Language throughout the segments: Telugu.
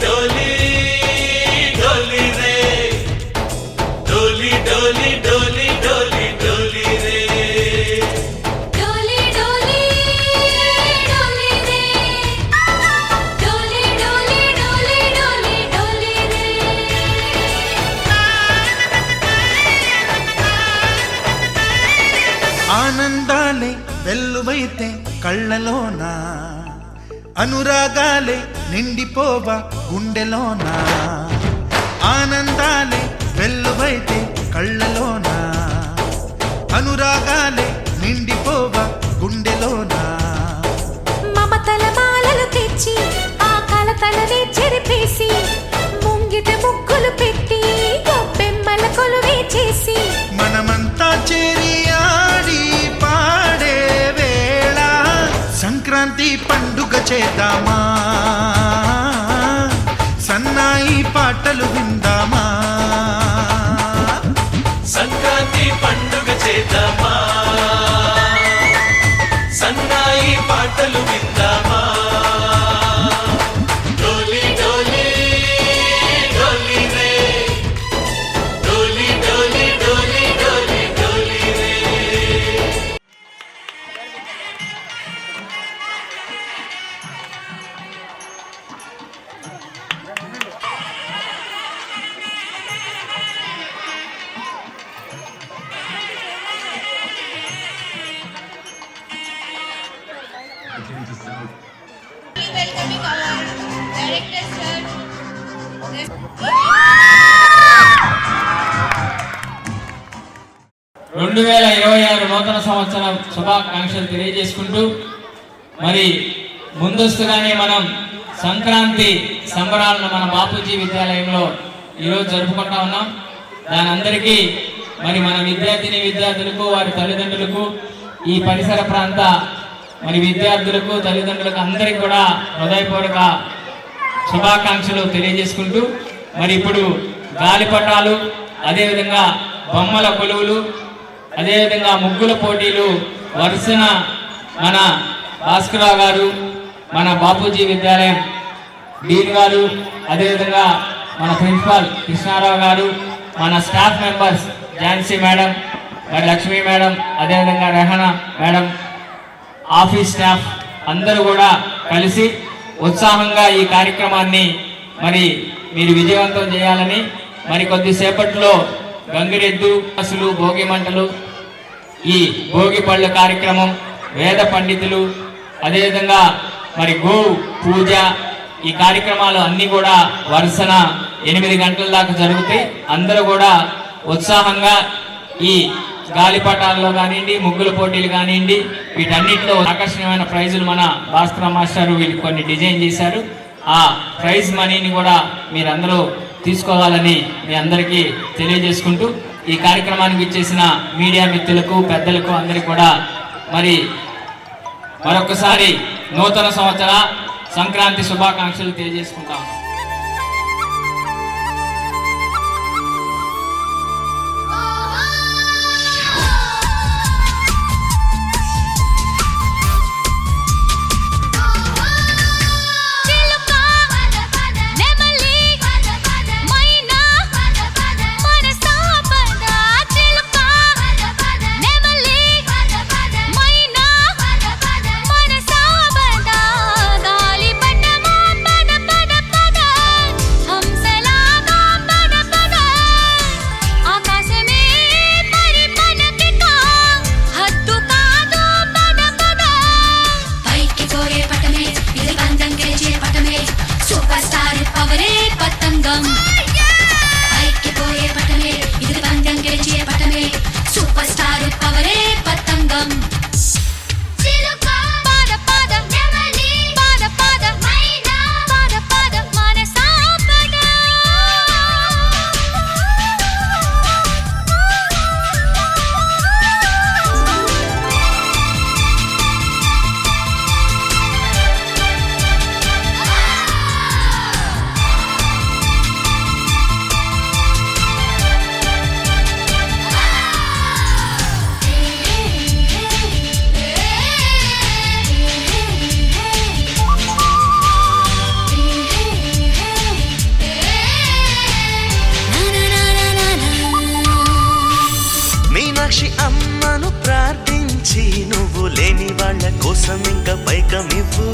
डोली डोली रे डोली डोली डोली डोली डोली रे डोली डोली डोली रे डोली डोली डोली डोली डोली रे ఆనందాలే వెల్లువైతే కళ్ళలోనా అనురాగాలే నిండిపోవ గుండెలోనా ఆనందాలే వెల్లువైతే కళ్ళలోనా అనురాగాలే నిండిపోవ గుండెలోనా మమతల మాలలు తెచ్చి ఆ కలతలని చెరిపేసి ముంగిట ముగ్గులు పెట్టి గొప్పెమ్మల కొలువే చేసి మనమంతా చేరి ఆడి పాడే వేళ సంక్రాంతి పండుగ చేద్దామా సన్నాయి పాటలు విందామా సంక్రాంతి పండుగ చేద్దామా సన్నాయి పాటలు విందామా డోలి డోలి డోలి రే డోలి డోలి డోలి డోలి డోలి రే Welcoming our director sir. 2026 నూతన సంవత్సరం శుభాకాంక్షలు తెలియజేసుకుంటూ మరి ముందస్తుగానే మనం సంక్రాంతి సంబరాలను మన బాపూజీ విద్యాలయంలో ఈరోజు జరుపుకుంటా ఉన్నాం. దాని అందరికీ మరి మన విద్యార్థులకు వారి తల్లిదండ్రులకు ఈ పరిసర ప్రాంత మరి విద్యార్థులకు తల్లిదండ్రులకు అందరికీ కూడా హృదయపూర్వక శుభాకాంక్షలు తెలియజేసుకుంటూ మరి ఇప్పుడు గాలిపటాలు అదేవిధంగా బొమ్మల కొలువులు అదేవిధంగా ముగ్గుల పోటీలు వరుసన మన భాస్కరరావు గారు మన బాపూజీ విద్యాలయం డీన్ గారు అదేవిధంగా మన ప్రిన్సిపాల్ కృష్ణారావు గారు మన స్టాఫ్ మెంబర్స్ ఝాన్సీ మేడం మరి లక్ష్మీ మేడం అదేవిధంగా రెహనా మేడం ఆఫీస్ స్టాఫ్ అందరూ కూడా కలిసి ఉత్సాహంగా ఈ కార్యక్రమాన్ని మరి మీరు విజయవంతం చేయాలని మరి కొద్దిసేపట్లో గంగిరెద్దు అసలు భోగి మంటలు ఈ భోగి పళ్ళ కార్యక్రమం వేద పండితులు అదేవిధంగా మరి గో పూజ ఈ కార్యక్రమాలు అన్నీ కూడా వరుసన 8 గంటల దాకా జరుగుతాయి. అందరూ కూడా ఉత్సాహంగా ఈ గాలిపటాల్లో కానివ్వండి ముగ్గుల పోటీలు కానివ్వండి వీటన్నిటిలో ఆకర్షణీయమైన ప్రైజులు మన భాస్కర మాస్టర్ వీళ్ళు కొన్ని డిజైన్ చేశారు. ఆ ప్రైజ్ మనీని కూడా మీరందరూ తీసుకోవాలని మీ అందరికీ తెలియజేసుకుంటూ ఈ కార్యక్రమానికి ఇచ్చేసిన మీడియా మిత్రులకు పెద్దలకు అందరికీ కూడా మరి మరొకసారి నూతన సంవత్సర సంక్రాంతి శుభాకాంక్షలు తెలియజేసుకుంటాం. చేసి అమ్మను ప్రార్థించి నువ్వు లేని వాళ్ళ కోసం ఇంకా పైకమివ్వు.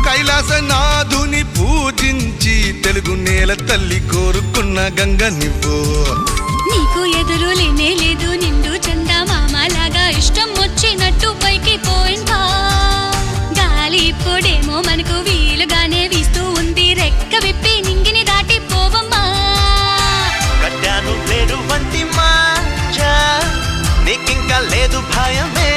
కైలాసనాథుని పూజించి తెలుగు నేల తల్లి కోరుకున్న గంగ నివ్వు. నీకు ఎదురు లేనే లేదు నిండు చందా మామలాగా ఇష్టం వచ్చినట్టు పైకి పోయిందా. గాలి ఇప్పుడేమో మనకు వీలుగానే వీస్తూ ఉంది, రెక్క విప్పి నింగిని దాటి పోవమ్మా. కట్టాను పేరు వంటి మాంజా నీకింకా లేదు భయమే.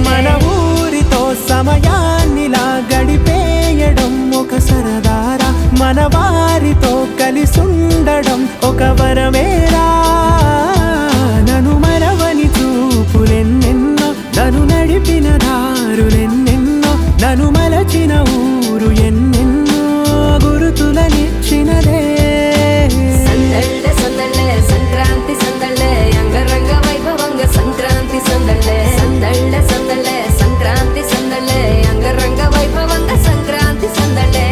మన ఊరితో సమయాన్నిలా గడిపేయడం ఒక సరదారా, మన వారితో కలిసుండడం ఒక వరమేరా. నన్ను మరవని చూపులెన్నెన్నో, నన్ను నడిపిన దారులెన్నెన్నో, నన్ను మలచిన ఊరు ఎన్నెన్నో గురుతులనిచ్చినదే. సంక్రాంతి సందళ్ళే అంగరంగ వైభవంగా సంక్రాంతి సందళ్ళే సందళ్ళే సందళ్ళే సంక్రాంతి సందళ్ళే అంగరంగ వైభవంగా సంక్రాంతి సందళ్ళే.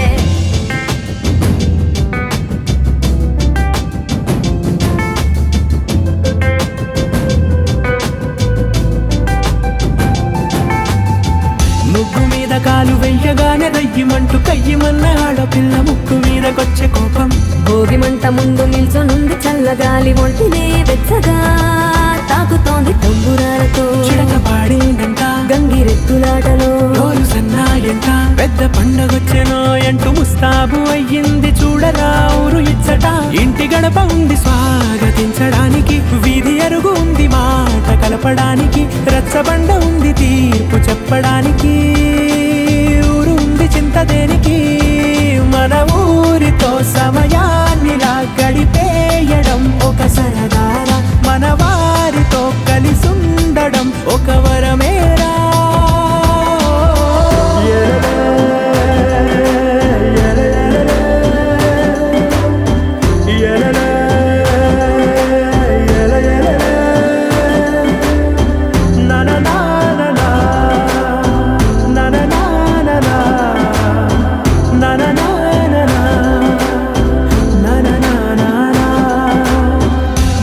ముగ్గు మీద కాలు వెయ్యగానే రయ్యమంటూ కయ్యమన్న ఆడపిల్ల ముక్కు మీదకొచ్చే కోపం. భోగి మంట ముందు నిల్చొనుంది చల్లగాలి ఒంటినే వెచ్చగా తాకుతోంది తంబురాలతో. చిడక పాడేందంట గంగిరెత్తులాటలో రోజు సన్నాయంట, పెద్ద పండగొచ్చెనో అంటూ ముస్తాబు అయ్యింది చూడరా ఊరు ఇచ్చట. ఇంటి గడప ఉంది స్వాగతించడానికి, వీధి అరుగు ఉంది మాట కలపడానికి, రచ్చబండ ఉంది తీర్పు చెప్పడానికి, ఊరు ఉంది చింత దేనికి. మన ఊరితో సమయాన్నిలా గడిపేయడం ఒక సరదారా, మన వారితో కలిసుండడం ఒక వరమేరా.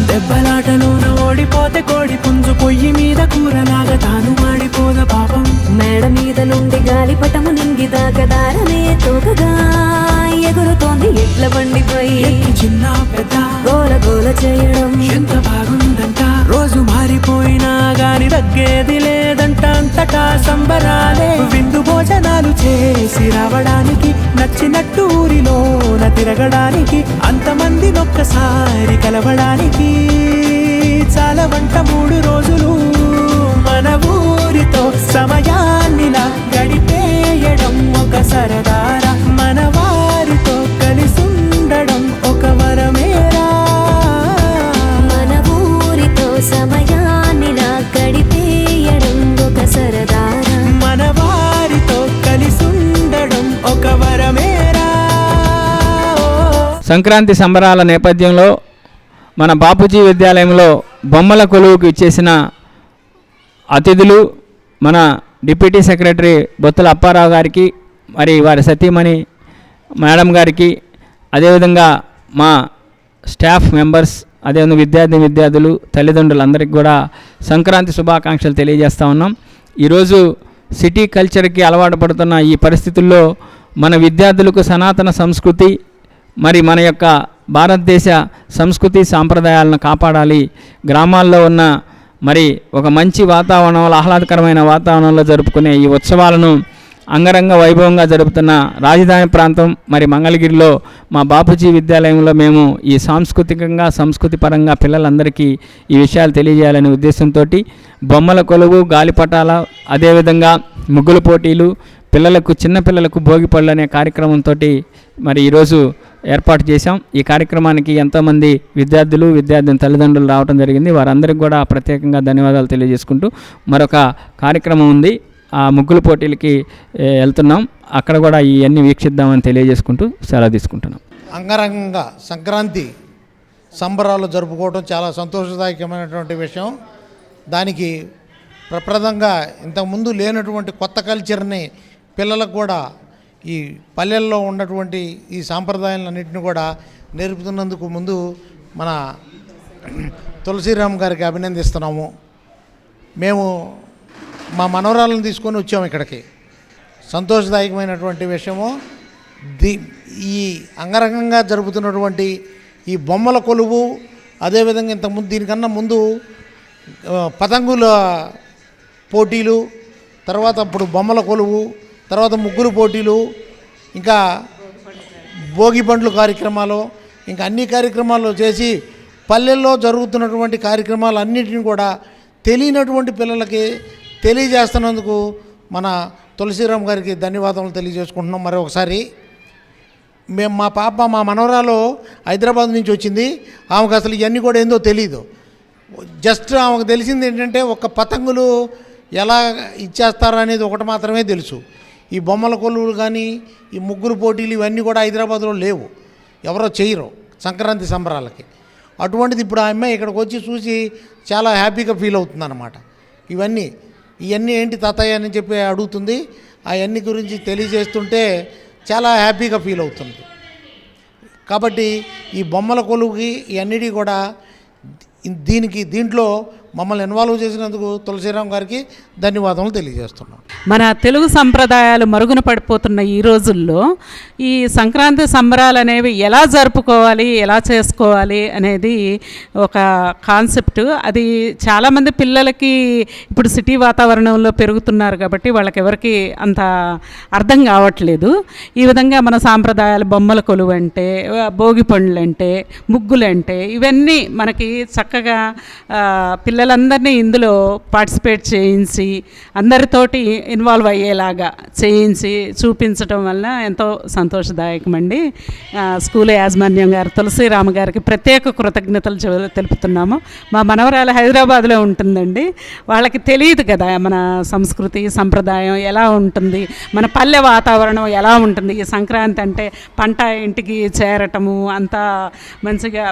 దెబ్బలాటలోన ఓడిపోతే కోడి పుంజు పొయ్యి మీద కూరలాగా తాను మాడిపోద పాపం. మేడ మీద నుండి గాలిపటము నింగి దాకదారనే తోకగా ఎగురుతోంది ఎడ్ల బండిపై. ఎక్కి చిన్న పెద్ద గోల గోల చేయడం ఎంత బాగుందంట, రోజు మారిపోయినా గాని తగ్గేది లేదంట. అంతటా సంబరాలే, విందు భోజనాలు చేసి రావడానికి, నచ్చినట్టు ఊరిలోన తిరగడానికి, అంతమంది ఒక్కసారి కలవడానికి చాలా వంట 3 రోజులు. మన ఊరితో సమయాన్నిలా గడిపేయడం ఒక సరదారా, మన వారితో కలిసుండడం ఒక వరమేరా. మన ఊరితో సమయాన్నిలా గడిపేయడం ఒక సరదారా, మన వారితో కలిసుండడం ఒక వరమేరా. సంక్రాంతి సంబరాల నేపథ్యంలో మన బాపూజీ విద్యాలయంలో బొమ్మల కొలువుకు ఇచ్చేసిన అతిథులు మన డిప్యూటీ సెక్రటరీ బొత్తుల అప్పారావు గారికి, మరి వారి సతీమణి మేడం గారికి, అదేవిధంగా మా స్టాఫ్ మెంబర్స్, అదేవిధంగా విద్యార్థులు, తల్లిదండ్రులందరికీ కూడా సంక్రాంతి శుభాకాంక్షలు తెలియజేస్తూ ఉన్నాం. ఈరోజు సిటీ కల్చర్కి అలవాటు పడుతున్న ఈ పరిస్థితుల్లో మన విద్యార్థులకు సనాతన సంస్కృతి, మరి మన యొక్క భారతదేశ సంస్కృతి సాంప్రదాయాలను కాపాడాలి. గ్రామాల్లో ఉన్న మరి ఒక మంచి వాతావరణంలో, ఆహ్లాదకరమైన వాతావరణంలో జరుపుకునే ఈ ఉత్సవాలను అంగరంగ వైభవంగా జరుపుతున్న రాజధాని ప్రాంతం మరి మంగళగిరిలో మా బాపూజీ విద్యాలయంలో మేము ఈ సాంస్కృతికంగా సంస్కృతి పరంగా పిల్లలందరికీ ఈ విషయాలు తెలియజేయాలనే ఉద్దేశంతో బొమ్మల కొలువు, గాలిపటాల, అదేవిధంగా ముగ్గుల పోటీలు, పిల్లలకు చిన్నపిల్లలకు భోగి పళ్ళు అనే కార్యక్రమంతో మరి ఈరోజు ఏర్పాటు చేశాం. ఈ కార్యక్రమానికి ఎంతోమంది విద్యార్థిని తల్లిదండ్రులు రావడం జరిగింది. వారందరికీ కూడా ప్రత్యేకంగా ధన్యవాదాలు తెలియజేసుకుంటూ మరొక కార్యక్రమం ఉంది, ఆ ముగ్గుల పోటీలకి వెళ్తున్నాం. అక్కడ కూడా ఇవన్నీ వీక్షిద్దామని తెలియజేసుకుంటూ సెలవు తీసుకుంటున్నాం. అంగరంగంగా సంక్రాంతి సంబరాలు జరుపుకోవడం చాలా సంతోషదాయకమైనటువంటి విషయం. దానికి ప్రప్రదంగా ఇంతకుముందు లేనటువంటి కొత్త కల్చర్ని పిల్లలకు కూడా ఈ పల్లెల్లో ఉన్నటువంటి ఈ సాంప్రదాయాలన్నింటినీ కూడా నేర్పుతున్నందుకు ముందు మన తులసిరామ్ గారికి అభినందిస్తున్నాము. మేము మా మనవరాలను తీసుకొని వచ్చాము ఇక్కడికి. సంతోషదాయకమైనటువంటి విషయము ఈ అంగరంగంగా జరుపుతున్నటువంటి ఈ బొమ్మల కొలువు, అదేవిధంగా ఇంతకుముందు దీనికన్నా ముందు పతంగుల పోటీలు, తర్వాత అప్పుడు బొమ్మల కొలువు, తర్వాత ముగ్గురు పోటీలు, ఇంకా భోగి పండ్లు కార్యక్రమాలు, ఇంకా అన్ని కార్యక్రమాలు చేసి పల్లెల్లో జరుగుతున్నటువంటి కార్యక్రమాలు అన్నింటినీ కూడా తెలియనటువంటి పిల్లలకి తెలియజేస్తున్నందుకు మన తులసిరామ్ గారికి ధన్యవాదాలు తెలియజేసుకుంటున్నాం. మరి ఒకసారి మా మనవరాలు హైదరాబాద్ నుంచి వచ్చింది. ఆమెకు అసలు ఇవన్నీ కూడా ఏందో తెలీదు. జస్ట్ ఆమెకు తెలిసింది ఏంటంటే ఒక పతంగులు ఎలా ఇచ్చేస్తారో అనేది ఒకటి మాత్రమే తెలుసు. ఈ బొమ్మల కొలువులు కానీ ఈ ముగ్గురు పోటీలు ఇవన్నీ కూడా హైదరాబాద్లో లేవు, ఎవరో చేయరు సంక్రాంతి సంబరాలకి. అటువంటిది ఇప్పుడు ఆ అమ్మాయి ఇక్కడికి వచ్చి చూసి చాలా హ్యాపీగా ఫీల్ అవుతుందన్నమాట. ఇవన్నీ ఏంటి తాతయ్య అని చెప్పి అడుగుతుంది. అవన్నీ గురించి తెలియజేస్తుంటే చాలా హ్యాపీగా ఫీల్ అవుతుంది. కాబట్టి ఈ బొమ్మల కొలువుకి ఇవన్నిటి కూడా దీంట్లో మమ్మల్ని ఇన్వాల్వ్ చేసినందుకు తులసిరామ్ గారికి ధన్యవాదాలు తెలియజేస్తున్నాం. మన తెలుగు సంప్రదాయాలు మరుగున పడిపోతున్న ఈ రోజుల్లో ఈ సంక్రాంతి సంబరాలు అనేవి ఎలా జరుపుకోవాలి, ఎలా చేసుకోవాలి అనేది ఒక కాన్సెప్ట్. అది చాలామంది పిల్లలకి ఇప్పుడు సిటీ వాతావరణంలో పెరుగుతున్నారు కాబట్టి వాళ్ళకి ఎవరికి అంత అర్థం కావట్లేదు. ఈ విధంగా మన సాంప్రదాయాలు బొమ్మల కొలువు అంటే, భోగి పండ్లు అంటే, ముగ్గులు అంటే ఇవన్నీ మనకి చక్కగా పిల్లలందరినీ ఇందులో పార్టిసిపేట్ చేయించి అందరితోటి ఇన్వాల్వ్ అయ్యేలాగా చేయించి చూపించడం వల్ల ఎంతో సంతోషదాయకమండి. స్కూల్ యాజమాన్యం గారు తులసిరామ్ గారికి ప్రత్యేక కృతజ్ఞతలు తెలుపుతున్నాము. మా మనవరాలు హైదరాబాద్లో ఉంటుందండి. వాళ్ళకి తెలియదు కదా మన సంస్కృతి సంప్రదాయం ఎలా ఉంటుంది, మన పల్లె వాతావరణం ఎలా ఉంటుంది. ఈ సంక్రాంతి అంటే పంట ఇంటికి చేరటము, అంతా మంచిగా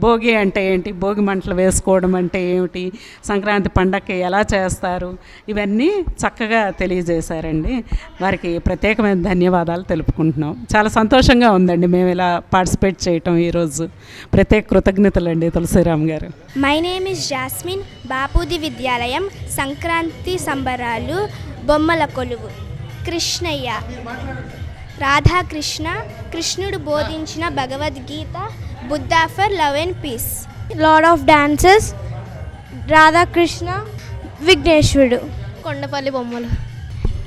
భోగి అంటే ఏంటి, భోగి మంటలు వేసుకోవడం అంటే ఏమిటి, సంక్రాంతి పండగకి ఎలా చేస్తారు, ఇవన్నీ చక్కగా తెలియజేశారండి. వారికి ప్రత్యేకమైన ధన్యవాదాలు తెలుపుకుంటున్నాం. చాలా సంతోషంగా ఉందండి మేము ఇలా పార్టిసిపేట్ చేయటం ఈరోజు. ప్రత్యేక కృతజ్ఞతలు అండి తులసిరామ్ గారు. My name is Jasmine. Bapuji Vidyalayam Sankranti సంబరాలు, బొమ్మల కొలువు, కృష్ణయ్య, రాధాకృష్ణ, కృష్ణుడు బోధించిన Bhagavad Gita, Buddha for love and peace, lord of dances, Radhakrishna, విఘ్నేశ్వరుడు, కొండపల్లి బొమ్మలు,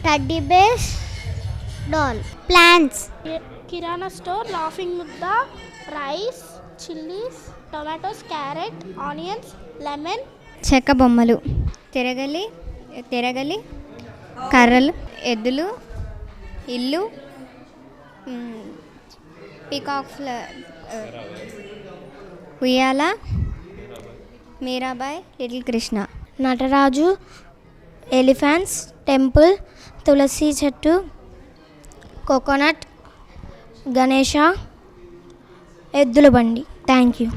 teddy bears, doll, plants, kirana store, laughing Buddha, rice, chillies, tomatoes, carrot, onions, lemon, చెక్క బొమ్మలు, తిరగలి, కర్రలు, ఎద్దులు, ఇల్లు, పీకాక్, ఉయ్యాల, Meerabai, little Krishna, Nataraju, elephants, temple, తులసి చెట్టు, కోకోనట్, గణేష, ఎద్దుల బండి. Thank you.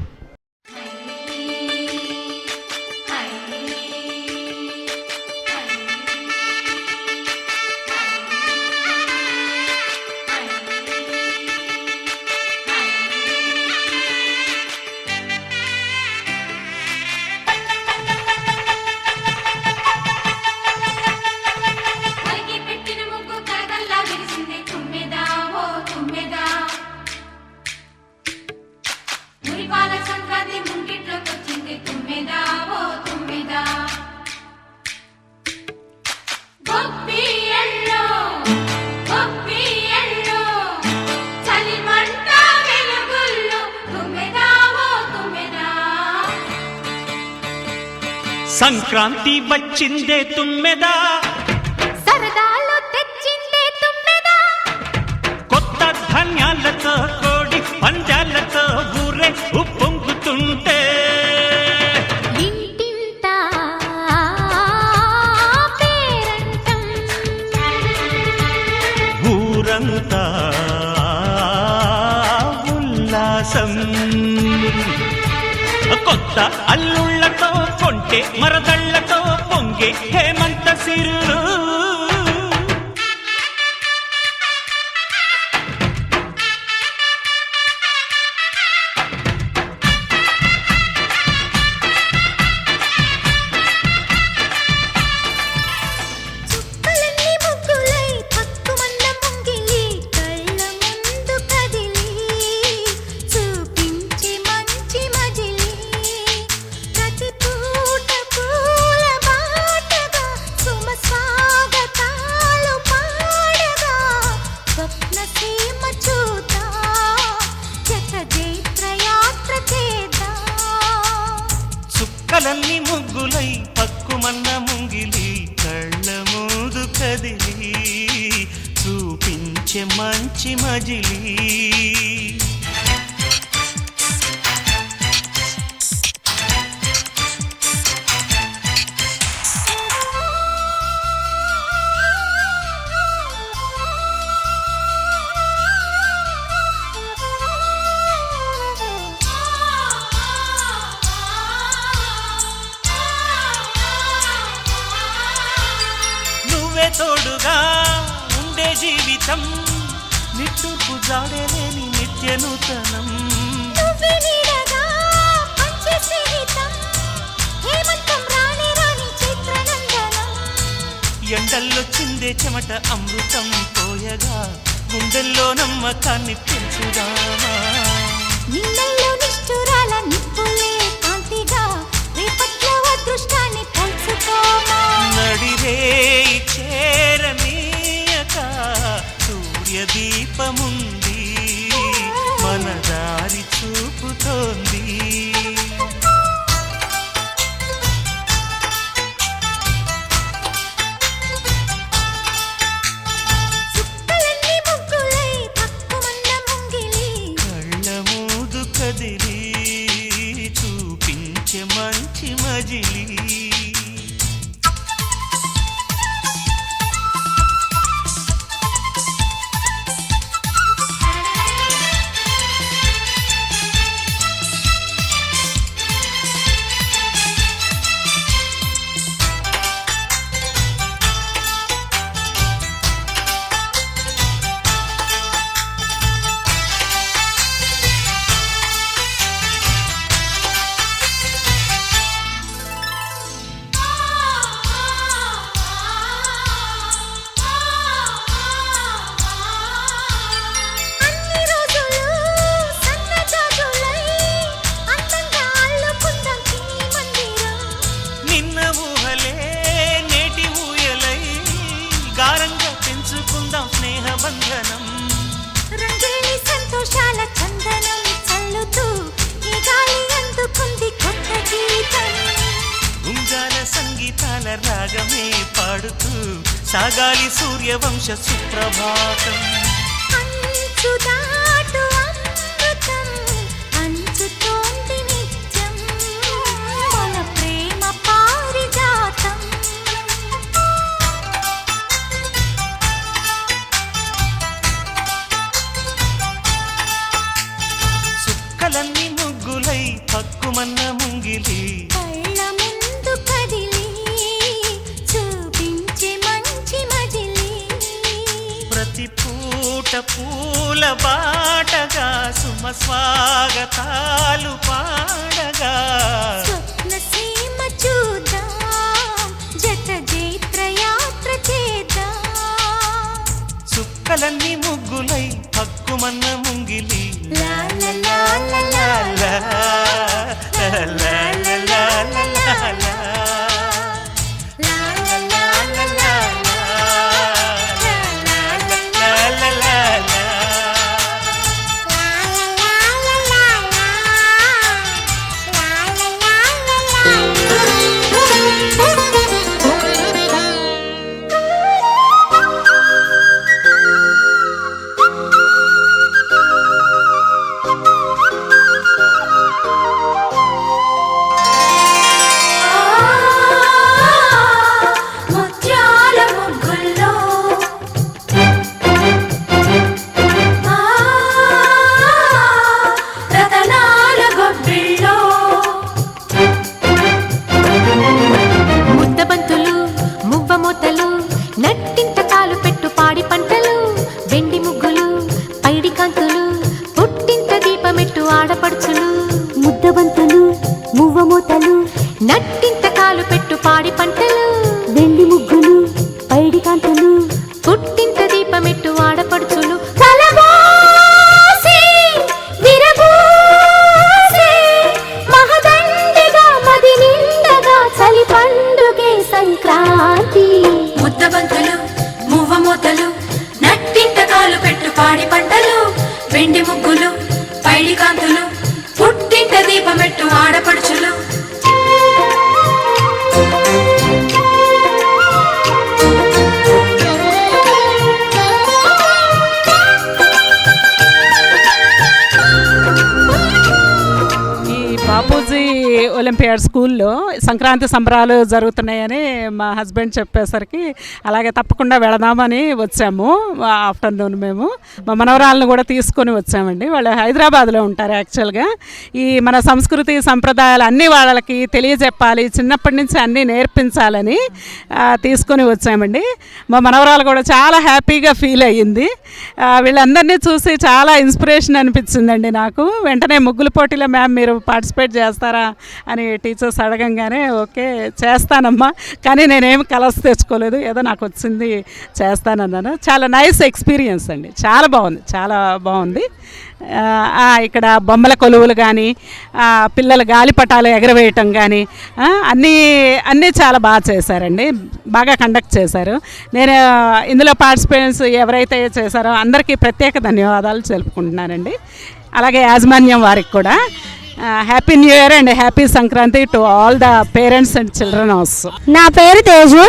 పాల సంక్రాంతి వచ్చిందే తుమ్మెదా, సరదాలు తెచ్చిందే తుమ్మెదా, కొత్త ధాన్యాలతో కోడి పంజాలతో ఊరే ఉప్పొంగుతుంటే ఇంటింటా పేరంటం, ఊరంతా ఉల్లాసం. కొత్త అల్లుళ్లతో కొంటే మరదళ్లతో పొంగే హేమంత సిరులు. చుక్కలన్నీ ముగ్గులై పక్కుమన్న ముంగిలి కళ్ళ ముందు కదిలి చూపించే మంచి మజిలి, ప్రతి పూట పూల బాటగా సుమ స్వాగతాలు పాడగా స్వప్న సీమ చూద్దా జత జైత్రయాత్ర చేద్దా. చుక్కలన్నీ ముగ్గులై పక్కుమన్న ముంగిలి కళ్ళ ముందు కదిలి చూపించే మంచి మజిలీ. నువ్వే తోడుగా ఉండే జీవితం, నిట్టూర్పు జాడలేని నిత్య నూతనం. నువ్వే నీడగా పంచే స్నేహితం, హేమంతం రాని రాని చైత్రనందనం. ఎండల్లో చిందే చెమట అమృతం పోయగా గుండెల్లో నమ్మకాన్ని పెంచుదామా. నిన్నల్లో నిష్ఠురాల నిప్పులే కాంతిగా రేపట్లో అదృష్టాన్ని పంచుకోమా. నడిరే చేరనీయక సూర్యదీపముంది మన దారి చూపుతోంది. చుక్కలన్నీ ముగ్గులై పక్కుమన్న ముంగిలి కళ్ళ మూదు కదిలి చూపించే మంచి మజిలీ. అన్ని రోజులు సన్నజాజులై అందంగా అల్లుకుందాం చిన్ని మందిరం. నిన్న ఊహలే నేటి ఊయలై గారంగా పెంచుకుందాం స్నేహబంధనం. రంగేలి సంతోషాల చందనం చల్లుతూ ఈ గాలి అందుకుంది కొత్త గీతం. గుంజాల సంగీతాల రాగమే పాడుతూ సాగాలి సూర్యవంశ సుప్రభాతం. అంచు దాటు అమృతం అంచుతోంది నిత్యం మన ప్రేమ పారిజాతం. చుక్కలన్నీ ముగ్గులై పక్కుమన్న ముంగిలి కళ్ళ ముందు కదిలి చూపించే మంచి మజిలి, ప్రతి పూట పూల బాటగా సుమ స్వాగతాలు పాడగా స్వప్న సీమ చూద్దాం జత జైత్రయాత్ర చేద్దాం. చుక్కలన్నీ ముగ్గులై పక్కుమన్న ముంగిలి లా లా లా లా లా లా, లా, లా, లా, లా, లా, లా, లా. లా లా లా లా లా ఆడపడుచులు బాపూజీ ఒలింపియాడ్ స్కూల్లో సంక్రాంతి సంబరాలు జరుగుతున్నాయని మా హస్బెండ్ చెప్పేసరికి అలాగే తప్పకుండా వెళదామని వచ్చాము. ఆఫ్టర్నూన్ మేము మా మనవరాలను కూడా తీసుకొని వచ్చామండి. వాళ్ళు హైదరాబాద్లో ఉంటారు. యాక్చువల్గా ఈ మన సంస్కృతి సంప్రదాయాలు అన్నీ వాళ్ళకి తెలియజెప్పాలి, చిన్నప్పటి నుంచి అన్నీ నేర్పించాలని తీసుకొని వచ్చామండి. మా మనవరాలు కూడా చాలా హ్యాపీగా ఫీల్ అయ్యింది. వీళ్ళందరినీ చూసి చాలా ఇన్స్పిరేషన్ అనిపించిందండి నాకు. వెంటనే ముగ్గుల పోటీలో మ్యామ్ మీరు పార్టిసిపేట్ చేస్తారా అని టీచర్స్ అడగంగానే ఓకే చేస్తానమ్మా, కానీ నేనేమి కలర్స్ తెచ్చుకోలేదు, ఏదో నాకు వచ్చింది చేస్తానన్నాను. చాలా నైస్ ఎక్స్పీరియన్స్ అండి, చాలా బాగుంది, చాలా బాగుంది. ఇక్కడ బొమ్మల కొలువులు కానీ పిల్లల గాలిపటాలు ఎగరవేయటం కానీ అన్నీ చాలా బాగా చేశారండి, బాగా కండక్ట్ చేశారు. నేను ఇందులో పార్టిసిపేట్స్ ఎవరైతే చేశారో అందరికీ ప్రత్యేక ధన్యవాదాలు తెలుపుకుంటున్నానండి. అలాగే యాజమాన్యం వారికి కూడా happy new year and happy Sankranti to all the parents and children also. నా పేరు తేజు.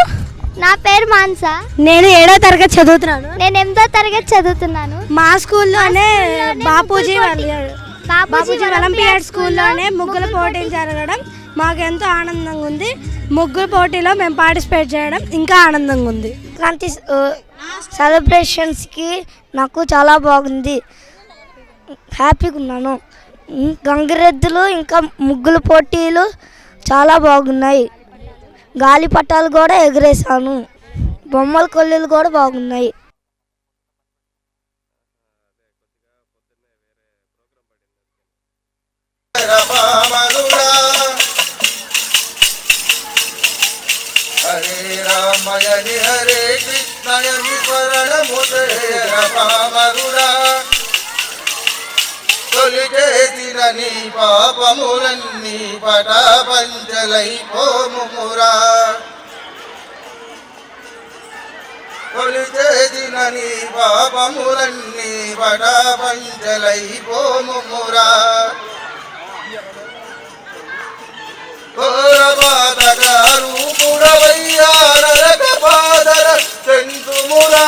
నా పేరు మాన్సా. నేను 7వ తరగతి చదువుతున్నాను. నేను 8వ తరగతి చదువుతున్నాను. మా స్కూల్లోనే బాపూజీ ఒలింపియాడ్ స్కూల్లోనే ముగ్గుల పోటీలు జరగడం మాకు ఎంతో ఆనందంగా ఉంది. ముగ్గుల పోటీలో మేము పార్టిసిపేట్ చేయడం ఇంకా ఆనందంగా ఉంది. క్రాంతి సెలబ్రేషన్స్కి నాకు చాలా బాగుంది, హ్యాపీగా ఉన్నాను. గంగిరెద్దులు ఇంకా ముగ్గుల పోటీలు చాలా బాగున్నాయి. గాలిపటాలు కూడా ఎగరేసాను. బొమ్మల కొల్లులు కూడా బాగున్నాయి. హరే రామయని హరే కృష్ణయని శరణముదే రామగురా తొలి చేసిన నీ పాపములన్నీ పటాపంచలైపోమురా. తొలి చేసిన నీ పాపములన్నీ పటాపంచలైపోమురా. ఘోరపాతకారు పురవయ్యా నరక పాదర చెంతుమురా.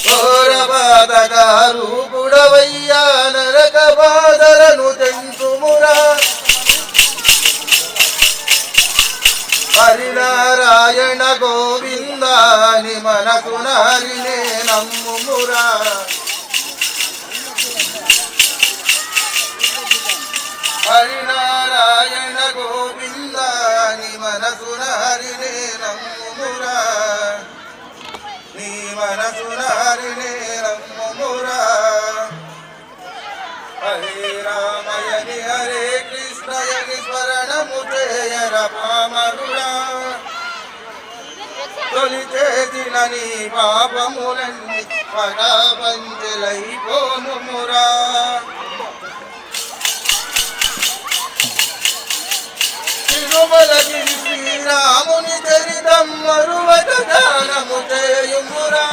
ఘోరపాతకారు పురవయ్యా నరక పాదరను చెంతుమురా. హరినారాయణ గోవిందాని మనకు నారినే నమ్ముమురా. హరినారాయణ గోవిందాని మనసున హరినే నమ్ముమురా. నీ మనసున హరినే నమ్ముమురా. హరే రామయని హరే కృష్ణయని స్మరణము చేయర పామరుడా. తొలి చేసిన నీ పాపములన్నీ పటాపంచలైపోమురా. తిరుమలగిరి శ్రీరాముని చరితం మరువక గానము చేయుమురా.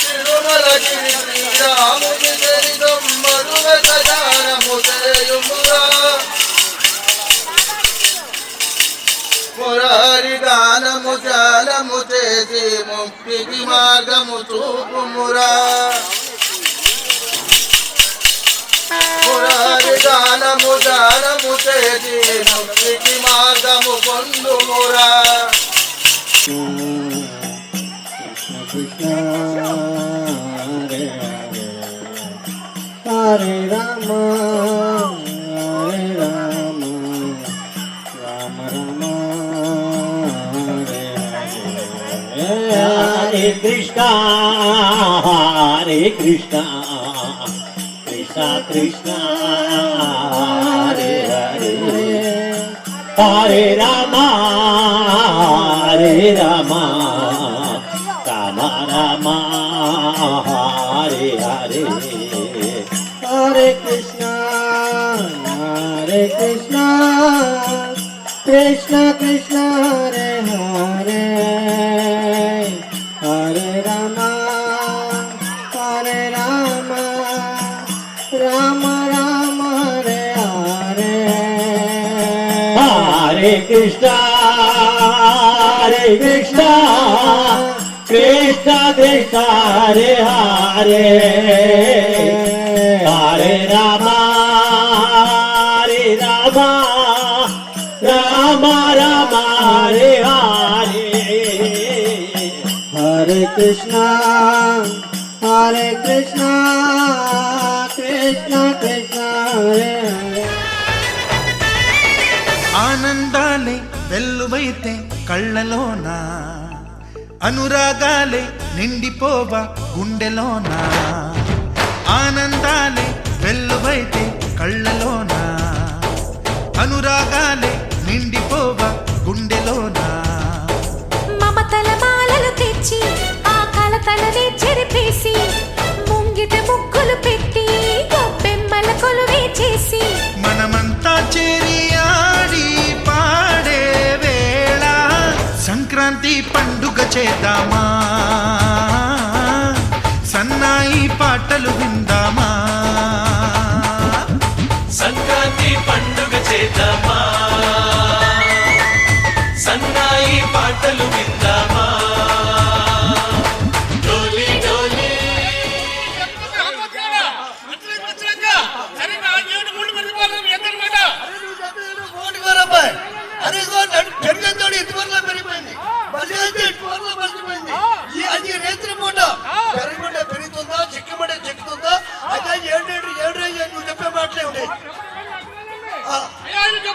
తిరుమలగిరి శ్రీరాముని చరితం మరువక గానము చేయుమురా. మురారి గానము జానము చేసి ముక్తికి మార్గము చూపుమురా. మురారి గానము జానము చేసి ముక్తికి మార్గము పొందుమురా. హరే రామ హరే రామ రామ రామ హరే కృష్ణ హరే కృష్ణ కృష్ణ కృష్ణ హరే హరే హరే రామ హరే రామ రామ రామ హరే హరే హరే కృష్ణ కృష్ణ కృష్ణ హరే హరే రామ హరే రామ రామ రామ హరే హరే హరే కృష్ణ కృష్ణ కృష్ణ హరే హరే హరే రామ రామ రామ హరే హరే హరే కృష్ణ కృష్ణ కృష్ణ హరే హరే. ఆనందాలే వెల్లువైతే కళ్ళలోన, అనురాగాలే నిండిపోవా గుండెలోన. ఆనందాలే వెల్లువైతే కళ్ళలోన, అనురాగాలే నిండిపోవా గుండెలోన. మమతల మాలలు తెచ్చి ఆ కలతలనే చెరిపేసి, ముంగిట ముగ్గులు పెట్టి గొప్పెమ్మల కొలువే చేసి, మనమంతా చేరి ఆడి పాడే వేళ సంక్రాంతి పండుగ చేద్దామా, సన్నాయి పాటలు విందామా. సంక్రాంతి పండుగ చేద్దామా, సన్నాయి పాటలు విందామా. డోలి డోలి పెరిగేతోడు ఇటువల్ల పెరిగిపోయింది, మళ్ళీ అయితే ఇటువల్ల మర్చిపోయింది. అది రైతుల పూట పెరగమంటే పెరుగుతుందా, చిక్కమంటే చిక్కుతుందా? అదే ఏడు నువ్వు చెప్పే మాటలే ఉంటాయి.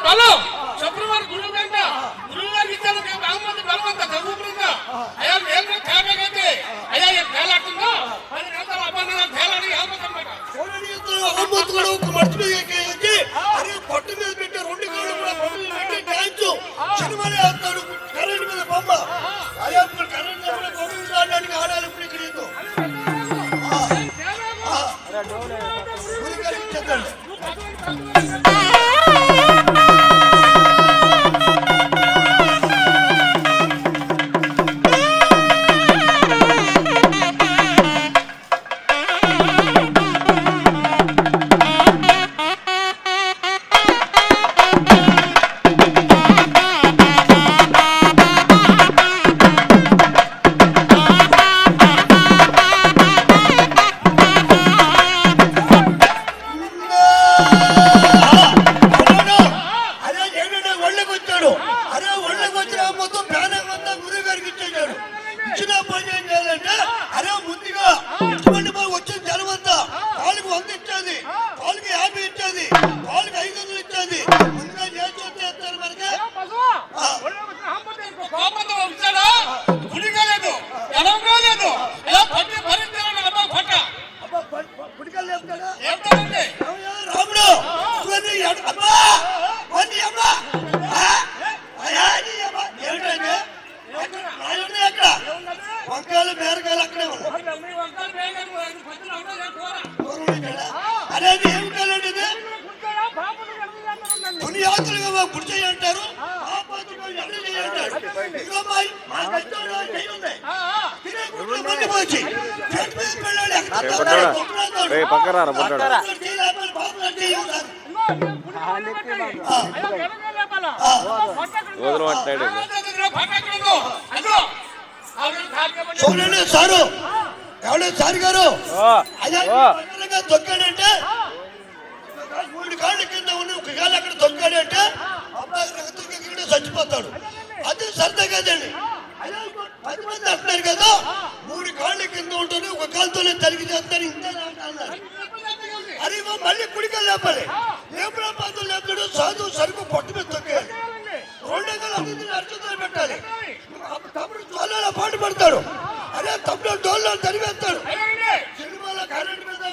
బలం శుక్రవారం గురువు గంట గురువు గారికి ఇచ్చారు బహుమతి బలవంత చదువుకుందా అయ్యా ఏం కాకపోతే అయ్యా ఏం తేలాడుతుందో అది నేతలు అబ్బాయి తేలాడి అహమ్మత్ కూడా ఒక మర్చి మీద ఎక్కి అరే పట్టు మీద పెట్టి 2 కాళ్ళు కూడా పట్టు మీద పెట్టి డాన్స్ సినిమాలే ఆడతాడు. కరెంట్ మీద బొమ్మ అరే అప్పుడు కరెంట్ మీద బొమ్మ ఆడడానికి ఆడాలి. ఇప్పుడు ఇక్కడ చెప్పండి. వంకాయలు బీరకాయలు అక్కడే ఉన్నాయి. అనేది ఏం కాలండి, కొన్ని యాత్రలుగా గుడి చేయంటారు, చూడండి సారు ఎవడో సార్ గారు తొక్కాడంటే 3 కాళ్ళ కింద ఉన్న 1 కాళ్ళు అక్కడ తొక్కాడంటే అబ్బాయి రక్తం చచ్చిపోతాడు. అది సరదా కదండి. 10 మంది అంటున్నారు కదా 3 కాళ్ళ కింద ఉంటుంది 1 కాలుతోనే తరిగి చేస్తారు. ఇంతే అన్నారు. అది మళ్ళీ కుడికాలు లేపాలి. లేపడం లేపాడు సాధు సరుకు పొట్టు మీద తొక్కేయాలి. 2 కాళ్ళు అతిథిని అర్చనలు పెట్టాలి. తమ్ముడు డోళ్ళలో పాటు పడతాడు. అదే తమ్ముడు డోళ్ళలో తరివేస్తాడు. సినిమాలో కరెంట్ మీద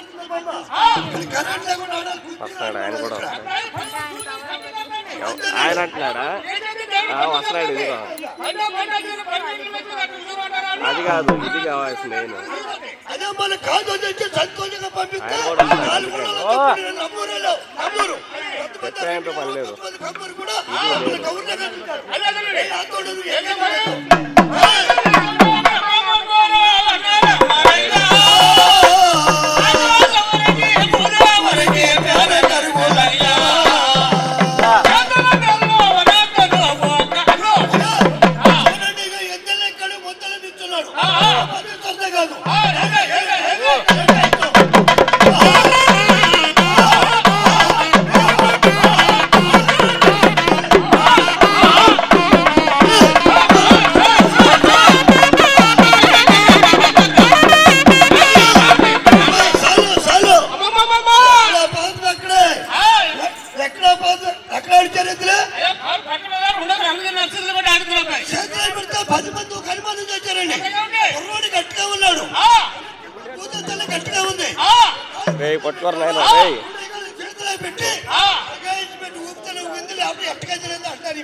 కరెంట్ లేకుండా ఆయన కూడా ఆయన అంటున్నాడా వస్తున్నాడు. ఇది అది కాదు ఇది కావాల్సింది నేను అదే మన కాదు వచ్చి సంతోషంగా పంపిస్తే పనిలేదు. కూడా అది సరదా కాదు. పట్టుకోరు నాయన పెట్టి ఊపుతాను ఊపింది లేకపోతే ఎట్టగా జరిగింది అంటారు.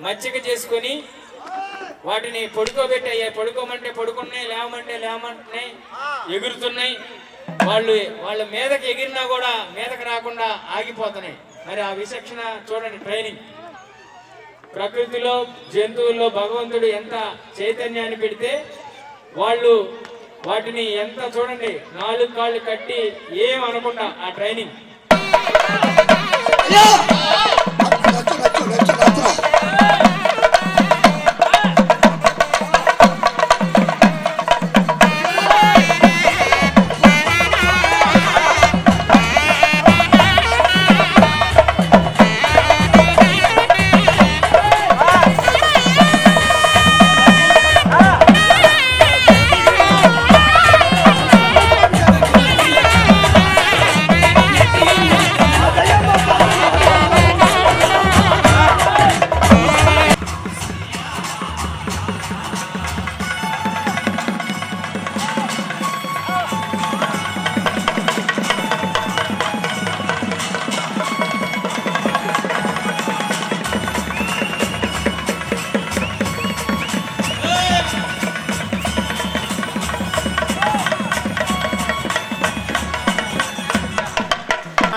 మచ్చిక చేసుకొని వాటిని పడుకోబెట్టి అయ్యాయి, పడుకోమంటే పడుకున్నాయి, లేవమంటే లేవమంటున్నాయి, ఎగురుతున్నాయి. వాళ్ళ మీదకి ఎగిరినా కూడా మీదకి రాకుండా ఆగిపోతున్నాయి. మరి ఆ విచక్షణ చూడండి. ట్రైనింగ్ ప్రకృతిలో జంతువుల్లో భగవంతుడు ఎంత చైతన్యాన్ని పెడితే వాళ్ళు వాటిని ఎంత చూడండి 4 కాళ్ళు కట్టి ఏం అనకుండా ఆ ట్రైనింగ్.